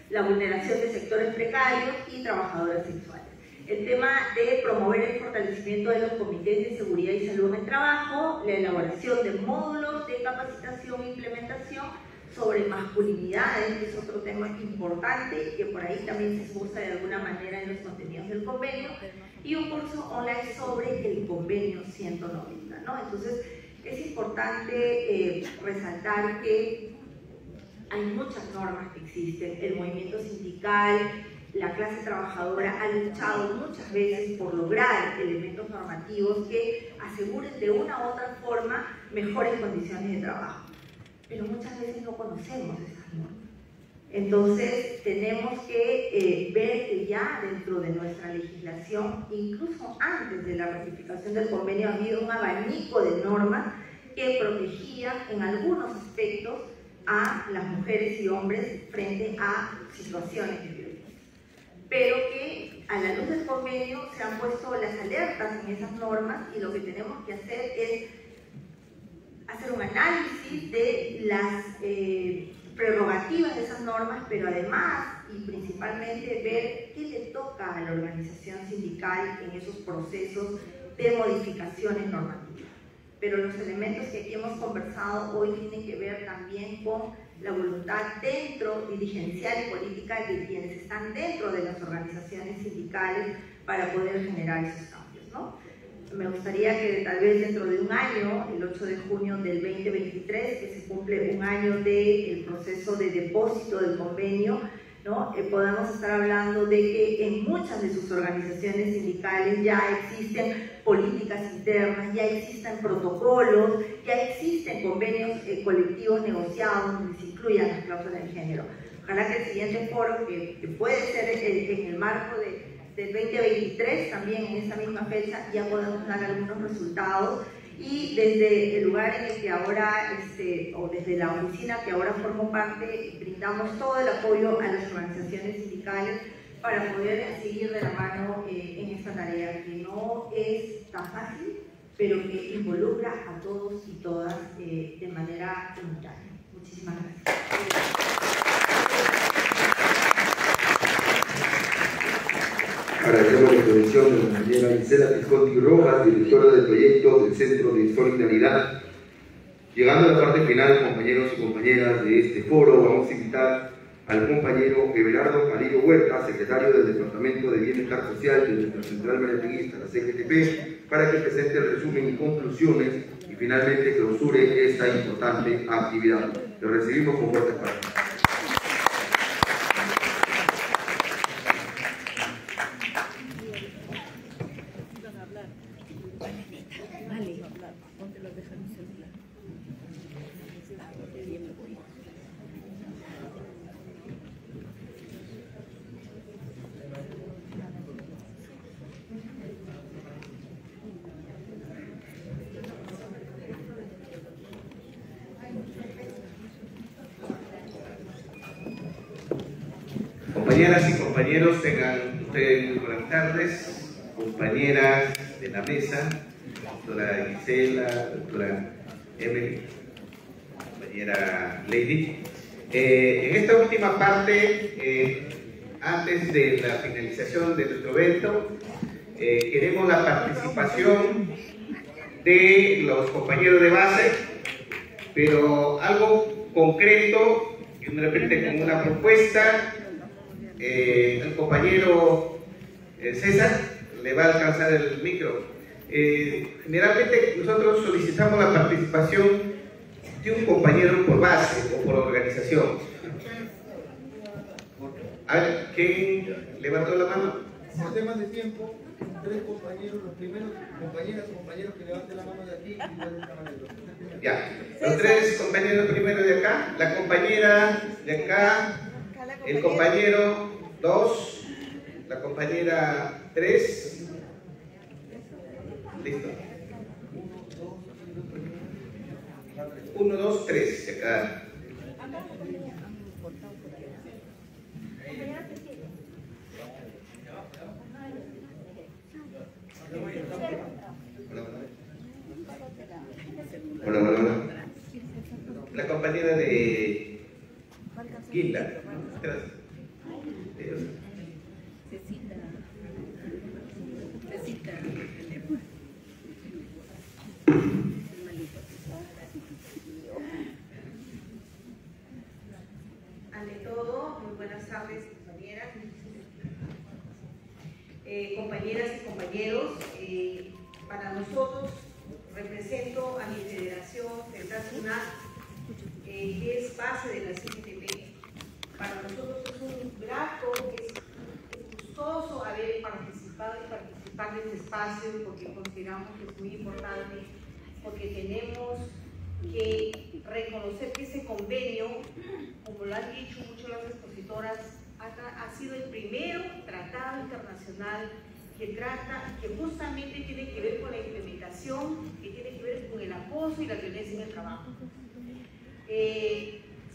la vulneración de sectores precarios y trabajadoras sexuales. El tema de promover el fortalecimiento de los comités de seguridad y salud en el trabajo, la elaboración de módulos de capacitación e implementación sobre masculinidades, que es otro tema importante que por ahí también se usa de alguna manera en los contenidos del convenio, y un curso online sobre el convenio 190, ¿no? Entonces, Es importante resaltar que hay muchas normas que existen. El movimiento sindical, la clase trabajadora ha luchado muchas veces por lograr elementos normativos que aseguren de una u otra forma mejores condiciones de trabajo. Pero muchas veces no conocemos esas normas. Entonces tenemos que ver que ya dentro de nuestra legislación, incluso antes de la ratificación del convenio, ha habido un abanico de normas que protegían en algunos aspectos a las mujeres y hombres frente a situaciones de violencia. Pero que a la luz del convenio se han puesto las alertas en esas normas y lo que tenemos que hacer es hacer un análisis de las prerrogativas de esas normas, pero además y principalmente ver qué le toca a la organización sindical en esos procesos de modificaciones normativas. Pero los elementos que aquí hemos conversado hoy tienen que ver también con la voluntad dentro, dirigencial y política de quienes están dentro de las organizaciones sindicales para poder generar esos cambios, ¿no? Me gustaría que tal vez dentro de un año, el 8 de junio del 2023, que se cumple un año del proceso de depósito del convenio, ¿no? Podamos estar hablando de que en muchas de sus organizaciones sindicales ya existen políticas internas, ya existen protocolos, ya existen convenios colectivos negociados donde se incluyan las cláusulas de género. Ojalá que el siguiente foro, que puede ser en el marco del 2023, también en esa misma fecha, ya podemos dar algunos resultados y desde el lugar en el que ahora, o desde la oficina que ahora formo parte, brindamos todo el apoyo a las organizaciones sindicales para poder seguir de la mano en esta tarea que no es tan fácil, pero que involucra a todos y todas de manera simultánea. Muchísimas gracias. Agradecemos la intervención de la compañera Gisela Visconti Rojas, directora del proyecto del Centro de Solidaridad. Llegando a la parte final, compañeros y compañeras de este foro, vamos a invitar al compañero Everardo Palillo Huerta, secretario del Departamento de Bienestar Social de nuestra Central Mareteguista, la CGTP, para que presente el resumen y conclusiones y finalmente clausure esta importante actividad. Lo recibimos con fuertes palabras. Compañeras y compañeros, tengan ustedes muy buenas tardes, compañeras de la mesa, doctora Gisela, doctora Emily, compañera Lady. En esta última parte, antes de la finalización de nuestro evento, queremos la participación de los compañeros de base, pero algo concreto, de repente con una propuesta. El compañero César le va a alcanzar el micro. Generalmente nosotros solicitamos la participación de un compañero por base o por organización. A ver, ¿quién levantó la mano? Por temas de tiempo, 3 compañeros, los primeros compañeras o compañeros que levanten la mano de aquí y de esta manera. Ya, los 3 compañeros primero de acá, la compañera de acá, el compañero 2, la compañera 3, listo. 1, 2, 3, acá. Hola. La compañera de Gilda. Ante todo, muy buenas tardes, compañeras. Compañeras y compañeros, para nosotros represento a mi federación, Central SUNAT, que es base de la CGTP. Para nosotros es un grato, es gustoso haber participado y participar de este espacio, porque consideramos que es muy importante, porque tenemos que reconocer que ese convenio, como lo han dicho muchas las expositoras, ha sido el primero tratado internacional que justamente tiene que ver con la implementación, que tiene que ver con el acoso y la violencia en el trabajo.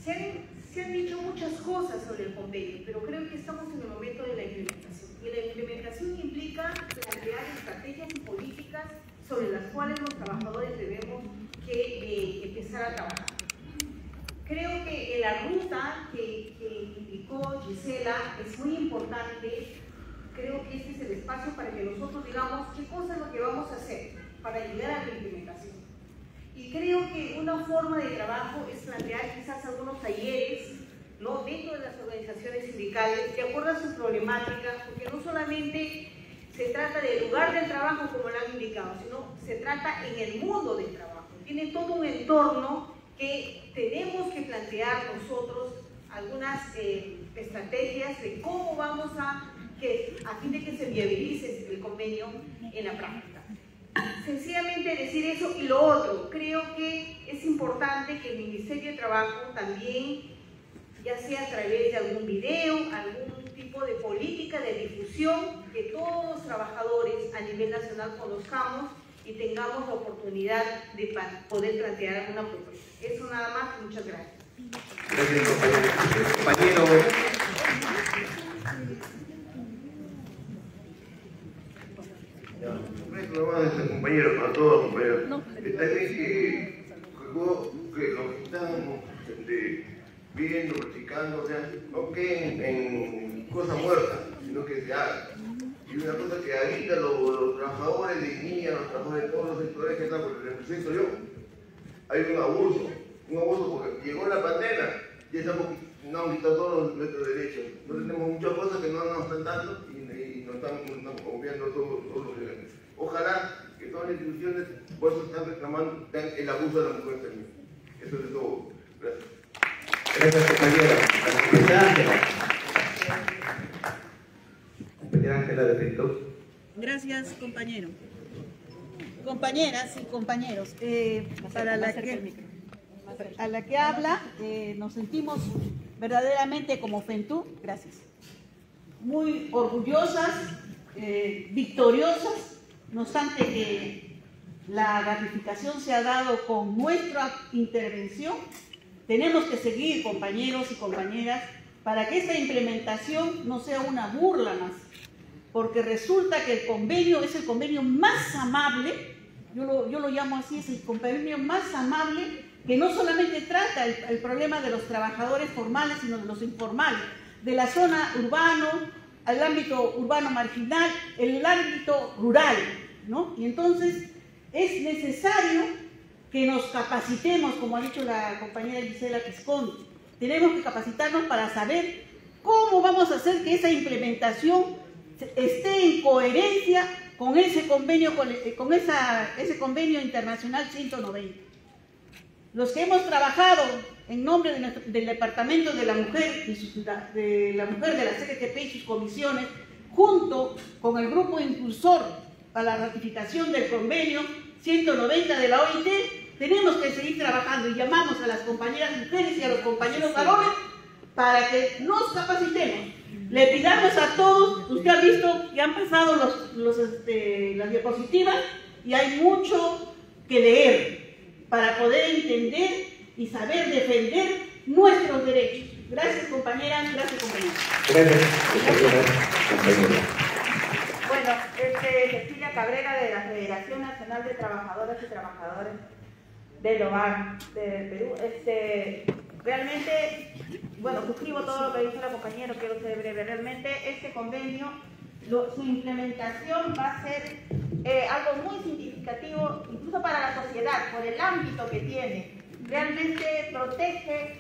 Se han dicho muchas cosas sobre el convenio, pero creo que estamos en el momento de la implementación. Y la implementación implica plantear estrategias y políticas sobre las cuales los trabajadores debemos empezar a trabajar. Creo que la ruta que indicó Gisela es muy importante. Creo que este es el espacio para que nosotros digamos qué cosa es lo que vamos a hacer para llegar a la implementación. Y creo que una forma de trabajo es plantear quizás algunos talleres, ¿no?, dentro de las organizaciones sindicales, de acuerdo a sus problemáticas, porque no solamente se trata del lugar del trabajo como lo han indicado, sino se trata en el mundo del trabajo. Tiene todo un entorno que tenemos que plantear nosotros algunas estrategias de cómo vamos a fin de que se viabilice el convenio en la práctica. Sencillamente decir eso. Y lo otro, creo que es importante que el Ministerio de Trabajo también, ya sea a través de algún video, algún tipo de política de difusión, que todos los trabajadores a nivel nacional conozcamos y tengamos la oportunidad de poder plantear alguna propuesta. Eso nada más. Muchas gracias. Gracias, compañero. Compañeros, para todos los compañeros, está bien que lo que estamos viendo, practicando, o sea, no queden en cosas muertas, sino que se haga. Y una cosa que ahorita los trabajadores de INIA, los trabajadores de todos los sectores que están, porque represento yo, hay un abuso porque llegó la pandemia y nos han quitado todos nuestros derechos. No tenemos muchas cosas que no nos están dando y nos están obviando todos los derechos. Ojalá que todas las instituciones por eso están reclamando el abuso de la mujer también. Eso es todo. Gracias. Gracias, compañera. Compañera Ángela de Pinto. Gracias, compañero. Compañeras y compañeros, a la que habla, nos sentimos verdaderamente como FENTU, gracias, muy orgullosas, victoriosas, no obstante que la ratificación se ha dado con nuestra intervención. Tenemos que seguir, compañeros y compañeras, para que esta implementación no sea una burla más, porque resulta que el convenio es el convenio más amable, yo lo llamo así, es el convenio más amable, que no solamente trata el problema de los trabajadores formales, sino de los informales, de la zona urbano, al ámbito urbano marginal, el ámbito rural, ¿no? Y entonces es necesario que nos capacitemos, como ha dicho la compañera Gisela Quisconde. Tenemos que capacitarnos para saber cómo vamos a hacer que esa implementación esté en coherencia con ese convenio, ese convenio internacional 190. Los que hemos trabajado en nombre del Departamento de la Mujer, de la CGTP y sus comisiones, junto con el grupo impulsor para la ratificación del convenio 190 de la OIT, tenemos que seguir trabajando y llamamos a las compañeras mujeres y a los compañeros varones para que nos capacitemos. Le pidamos a todos, usted ha visto que han pasado las diapositivas y hay mucho que leer para poder entender y saber defender nuestros derechos. Gracias, compañeras, gracias, compañeros. Gracias, compañera. Bueno, Cecilia Cabrera de la Federación Nacional de Trabajadoras y Trabajadores del Hogar de Perú. Realmente, bueno, suscribo todo lo que dice la compañera, quiero ser breve. Realmente este convenio, su implementación va a ser algo muy significativo, incluso para la sociedad, por el ámbito que tiene. Realmente protege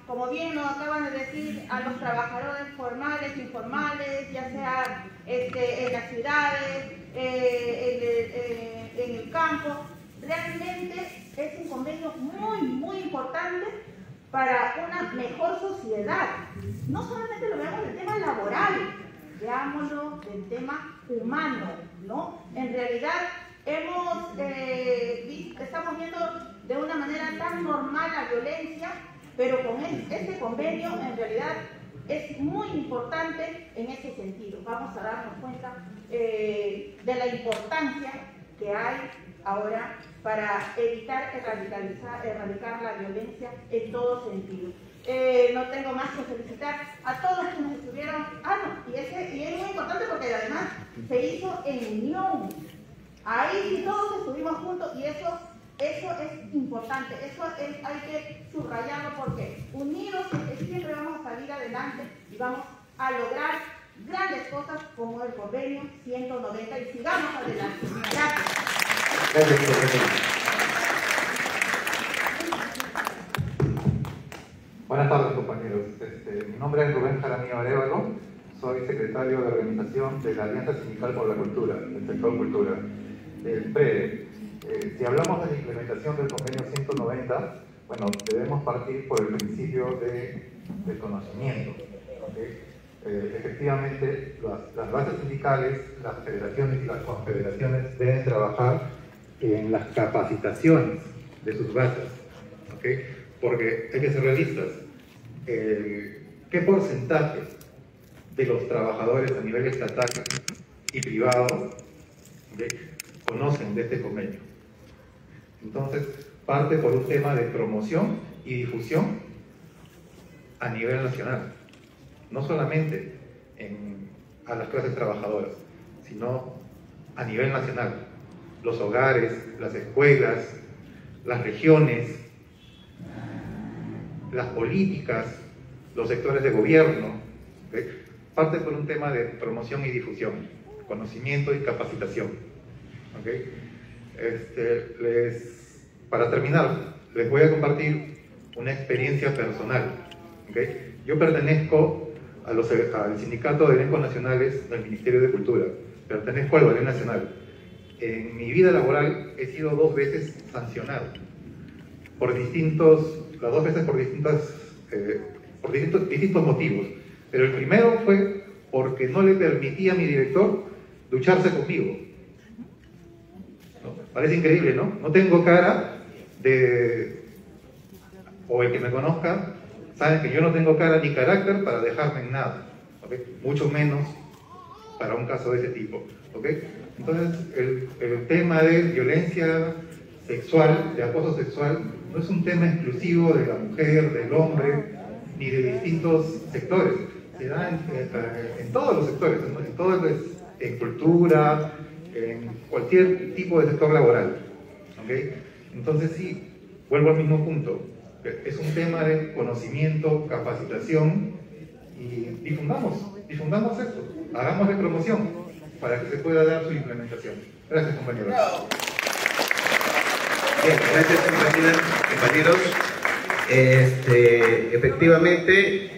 como bien nos acaban de decir, a los trabajadores formales, informales, ya sea en las ciudades, en el campo. Realmente es un convenio muy importante para una mejor sociedad. No solamente lo veamos del tema laboral, veámoslo del tema humano, ¿no? En realidad estamos viendo de una manera tan normal la violencia, pero con este convenio en realidad es muy importante en ese sentido. Vamos a darnos cuenta de la importancia que hay ahora para evitar erradicar la violencia en todo sentido. No tengo más que felicitar a todos quienes estuvieron. Y es muy importante porque además se hizo en unión. Ahí sí todos estuvimos juntos y eso es importante, hay que subrayarlo porque unidos siempre vamos a salir adelante y vamos a lograr grandes cosas como el convenio 190 y sigamos adelante. Gracias. Buenas tardes, compañeros. Mi nombre es Rubén Jaramillo Arévalo, soy secretario de organización de la Alianza Sindical por la Cultura, del sector cultura, del PREDE. Si hablamos de la implementación del convenio 190, bueno, debemos partir por el principio del conocimiento. ¿Okay? Efectivamente, las bases sindicales, las federaciones y las confederaciones deben trabajar en las capacitaciones de sus bases. ¿Okay? Porque hay que ser realistas. ¿Qué porcentaje de los trabajadores a nivel estatal y privado conocen de este convenio? Entonces, parte por un tema de promoción y difusión a nivel nacional. No solamente a las clases trabajadoras, sino a nivel nacional. Los hogares, las escuelas, las regiones, las políticas, los sectores de gobierno. ¿Okay? Parte por un tema de promoción y difusión, conocimiento y capacitación. ¿Okay? Para terminar, les voy a compartir una experiencia personal. ¿Okay? Yo pertenezco al Sindicato de Elencos Nacionales del Ministerio de Cultura, pertenezco al Ballet Nacional. En mi vida laboral he sido 2 veces sancionado, las 2 veces por distintos motivos, pero el primero fue porque no le permití a mi director ducharse conmigo. ¿No? Parece increíble, ¿no? No tengo cara o el que me conozca sabe que yo no tengo cara ni carácter para dejarme en nada, ¿okay? Mucho menos para un caso de ese tipo, ¿okay? Entonces el tema de violencia sexual, de acoso sexual, no es un tema exclusivo de la mujer, del hombre, ni de distintos sectores. Se da en todos los sectores, en cultura, en cualquier tipo de sector laboral. ¿Okay? Entonces sí, vuelvo al mismo punto. Es un tema de conocimiento, capacitación y difundamos esto, hagamos de promoción para que se pueda dar su implementación. Gracias, compañeros. Bien, gracias, compañeros. Efectivamente,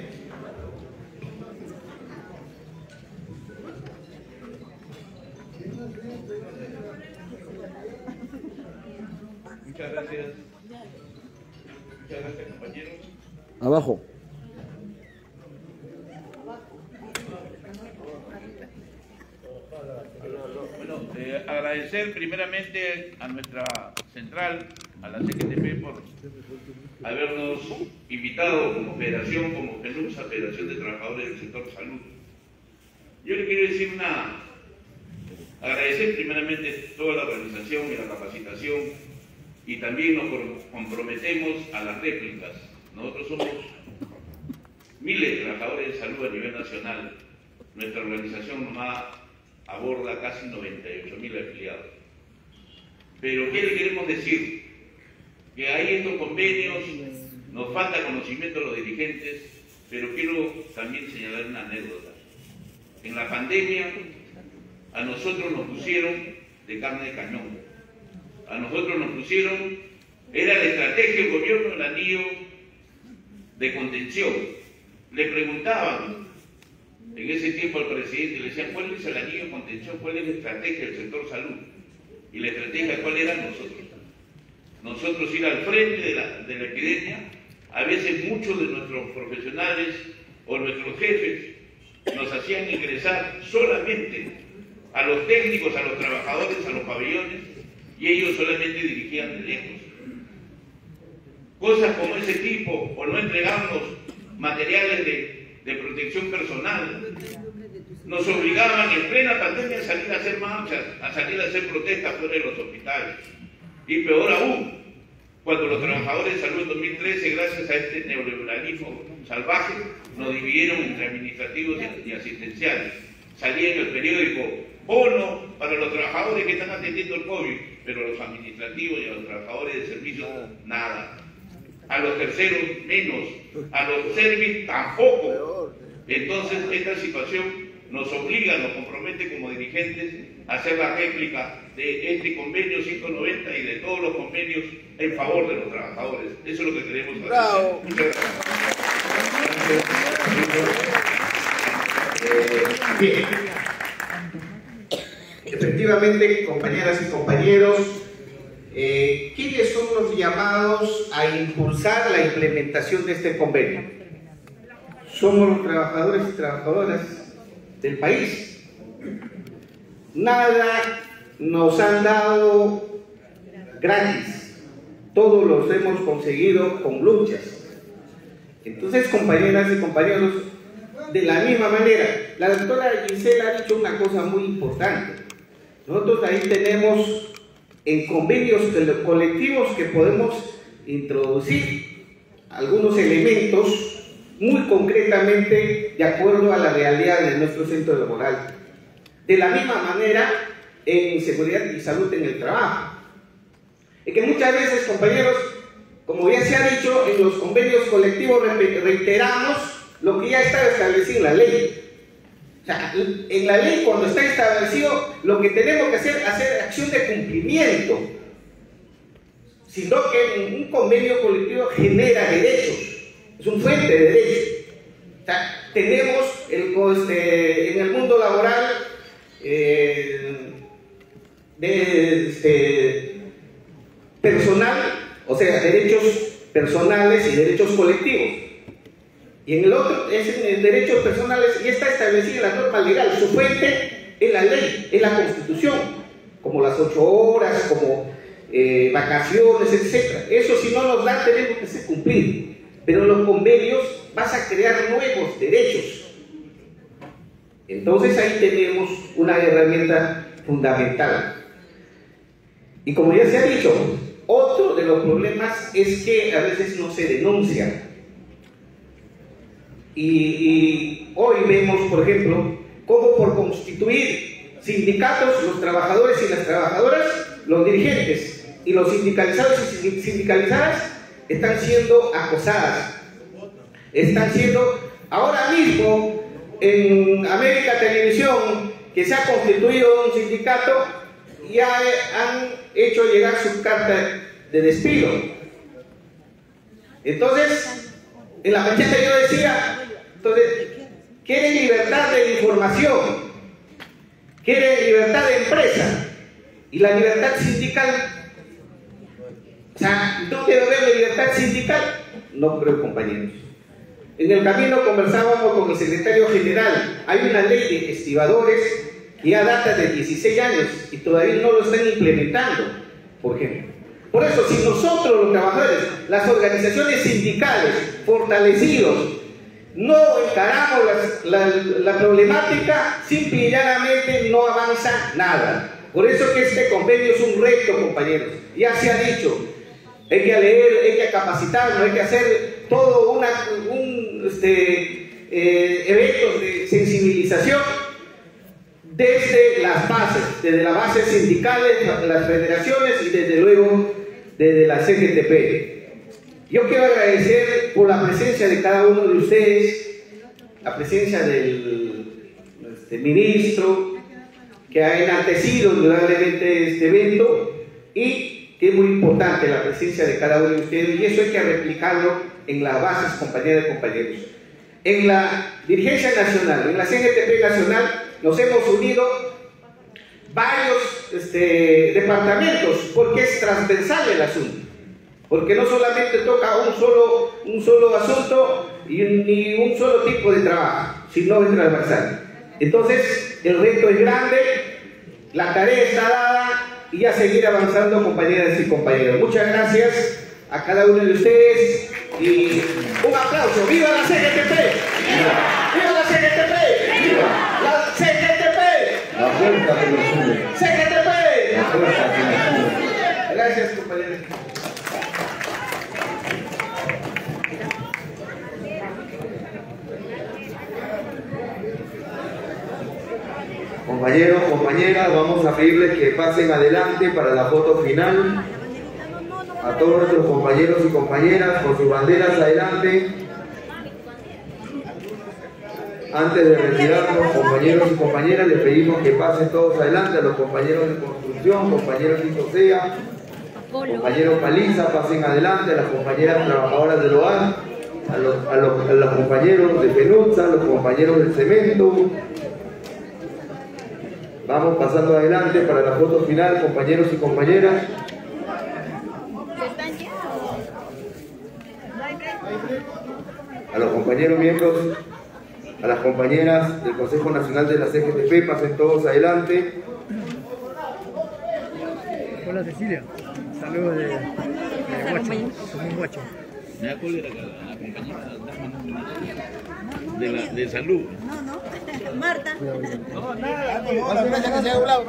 muchas gracias. Muchas gracias, compañeros. Abajo. Bueno, agradecer primeramente a nuestra central, a la CGTP, por habernos invitado como federación, como FENUSA, Federación de Trabajadores del Sector Salud. Yo le quiero decir agradecer primeramente toda la organización y la capacitación, y también nos comprometemos a las réplicas. Nosotros somos miles de trabajadores de salud a nivel nacional. Nuestra organización nomás aborda casi 98.000 afiliados. Pero ¿qué le queremos decir? Que hay estos convenios, nos falta conocimiento a los dirigentes, pero quiero también señalar una anécdota. En la pandemia a nosotros nos pusieron de carne de cañón. A nosotros nos pusieron, era la estrategia del gobierno, el anillo de contención. Le preguntaban en ese tiempo al presidente, le decían, ¿cuál es el anillo de contención? ¿Cuál es la estrategia del sector salud? Y la estrategia, ¿cuál era? Nosotros ir al frente de la epidemia. A veces muchos de nuestros profesionales o nuestros jefes nos hacían ingresar solamente a los técnicos, a los trabajadores, a los pabellones, y ellos solamente dirigían de lejos. Cosas como ese tipo, o no entregarnos materiales de protección personal, nos obligaban en plena pandemia a salir a hacer marchas, a salir a hacer protestas fuera de los hospitales. Y peor aún, cuando los trabajadores de salud en 2013, gracias a este neoliberalismo salvaje, nos dividieron entre administrativos y asistenciales. Salía en el periódico: bono para los trabajadores que están atendiendo el COVID, pero a los administrativos y a los trabajadores de servicios, nada. A los terceros, menos. A los servicios, tampoco. Entonces, esta situación nos obliga, nos compromete como dirigentes a hacer la réplica de este convenio 190 y de todos los convenios en favor de los trabajadores. Eso es lo que queremos hacer. ¡Bravo! Muchas gracias. Bien. Efectivamente, compañeras y compañeros, ¿quiénes son los llamados a impulsar la implementación de este convenio? Somos los trabajadores y trabajadoras del país. Nada nos han dado gratis, todos los hemos conseguido con luchas. Entonces, compañeras y compañeros, de la misma manera, la doctora Gisela ha dicho una cosa muy importante. Nosotros ahí tenemos en convenios colectivos que podemos introducir algunos elementos muy concretamente de acuerdo a la realidad de nuestro centro laboral. De la misma manera, en seguridad y salud en el trabajo. Es que muchas veces, compañeros, como ya se ha dicho, en los convenios colectivos reiteramos lo que ya está establecido en la ley. O sea, en la ley, cuando está establecido, lo que tenemos que hacer es hacer acción de cumplimiento, sino que un convenio colectivo genera derechos. Es un fuente de derechos. O sea, tenemos en el mundo laboral personal, o sea, derechos personales y derechos colectivos. Y en el otro es en derechos personales y está establecido en la norma legal. Su fuente es la ley, es la Constitución, como las 8 horas, como vacaciones, etc. Eso si no nos dan tenemos que hacer cumplir. Pero en los convenios vas a crear nuevos derechos. Entonces ahí tenemos una herramienta fundamental. Y como ya se ha dicho, otro de los problemas es que a veces no se denuncia. Y hoy vemos, por ejemplo, cómo por constituir sindicatos, los trabajadores y las trabajadoras, los dirigentes y los sindicalizados y sindicalizadas están siendo acosadas. Están siendo, ahora mismo, en América Televisión, que se ha constituido un sindicato, ya han hecho llegar su carta de despido. Entonces, en la mañana yo decía, entonces, quieren libertad de información, quieren libertad de empresa, y la libertad sindical. O sea, ¿dónde debe haber libertad sindical? No creo, compañeros. En el camino conversábamos con el secretario general. Hay una ley de estibadores que ya data de 16 años y todavía no lo están implementando, por ejemplo. Por eso, si nosotros los trabajadores, las organizaciones sindicales fortalecidos, no encaramos la problemática, simple y llanamente no avanza nada. Por eso que este convenio es un reto, compañeros. Ya se ha dicho, hay que leer, hay que capacitarnos, hay que hacer todo eventos de sensibilización desde las bases, desde las bases sindicales, las federaciones y desde luego desde la CGTP. Yo quiero agradecer por la presencia de cada uno de ustedes, la presencia del ministro, que ha enaltecido indudablemente este evento, y que es muy importante la presencia de cada uno de ustedes, y eso hay que replicarlo en las bases, compañeras y compañeros. En la dirigencia nacional, en la CGTP nacional, nos hemos unido varios departamentos, porque es transversal el asunto. Porque no solamente toca un solo asunto ni un solo tipo de trabajo, sino es transversal. Entonces, el reto es grande, la tarea está dada y a seguir avanzando, compañeras y compañeros. Muchas gracias a cada uno de ustedes y un aplauso. ¡Viva la CGTP! ¡Viva! ¡Viva la CGTP! ¡Viva! ¡La CGTP! La fuerza que nos une. ¡CGTP! La fuerza que nos une. Gracias, compañeros. Compañeros, compañeras, vamos a pedirles que pasen adelante para la foto final. A todos nuestros compañeros y compañeras, con sus banderas adelante. Antes de retirarnos, compañeros y compañeras, les pedimos que pasen todos adelante. A los compañeros de construcción, compañeros de ISOSEA, compañeros Paliza, pasen adelante. A las compañeras trabajadoras del hogar, a los compañeros de Penuza, a los compañeros del cemento. Vamos pasando adelante para la foto final, compañeros y compañeras. A los compañeros miembros, a las compañeras del Consejo Nacional de la CGTP, pasen todos adelante. Hola Cecilia, saludos de Guacho, somos un Guacho. Me da cólera la compañera de salud. Marta. No, nada, que se ha hablado.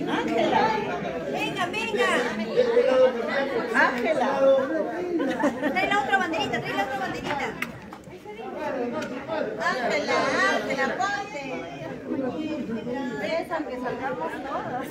Ángela, venga. Ángela. Trae la otra banderita. Ángela, ponte. Besan que salgamos todos.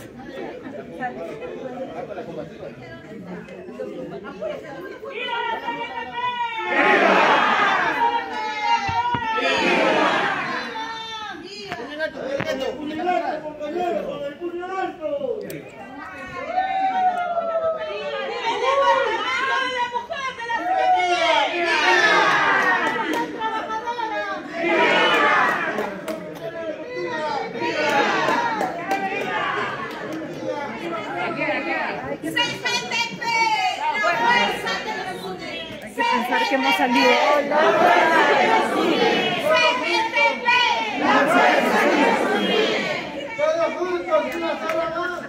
Pensar que hemos salido hoy. Todos juntos, una sola más.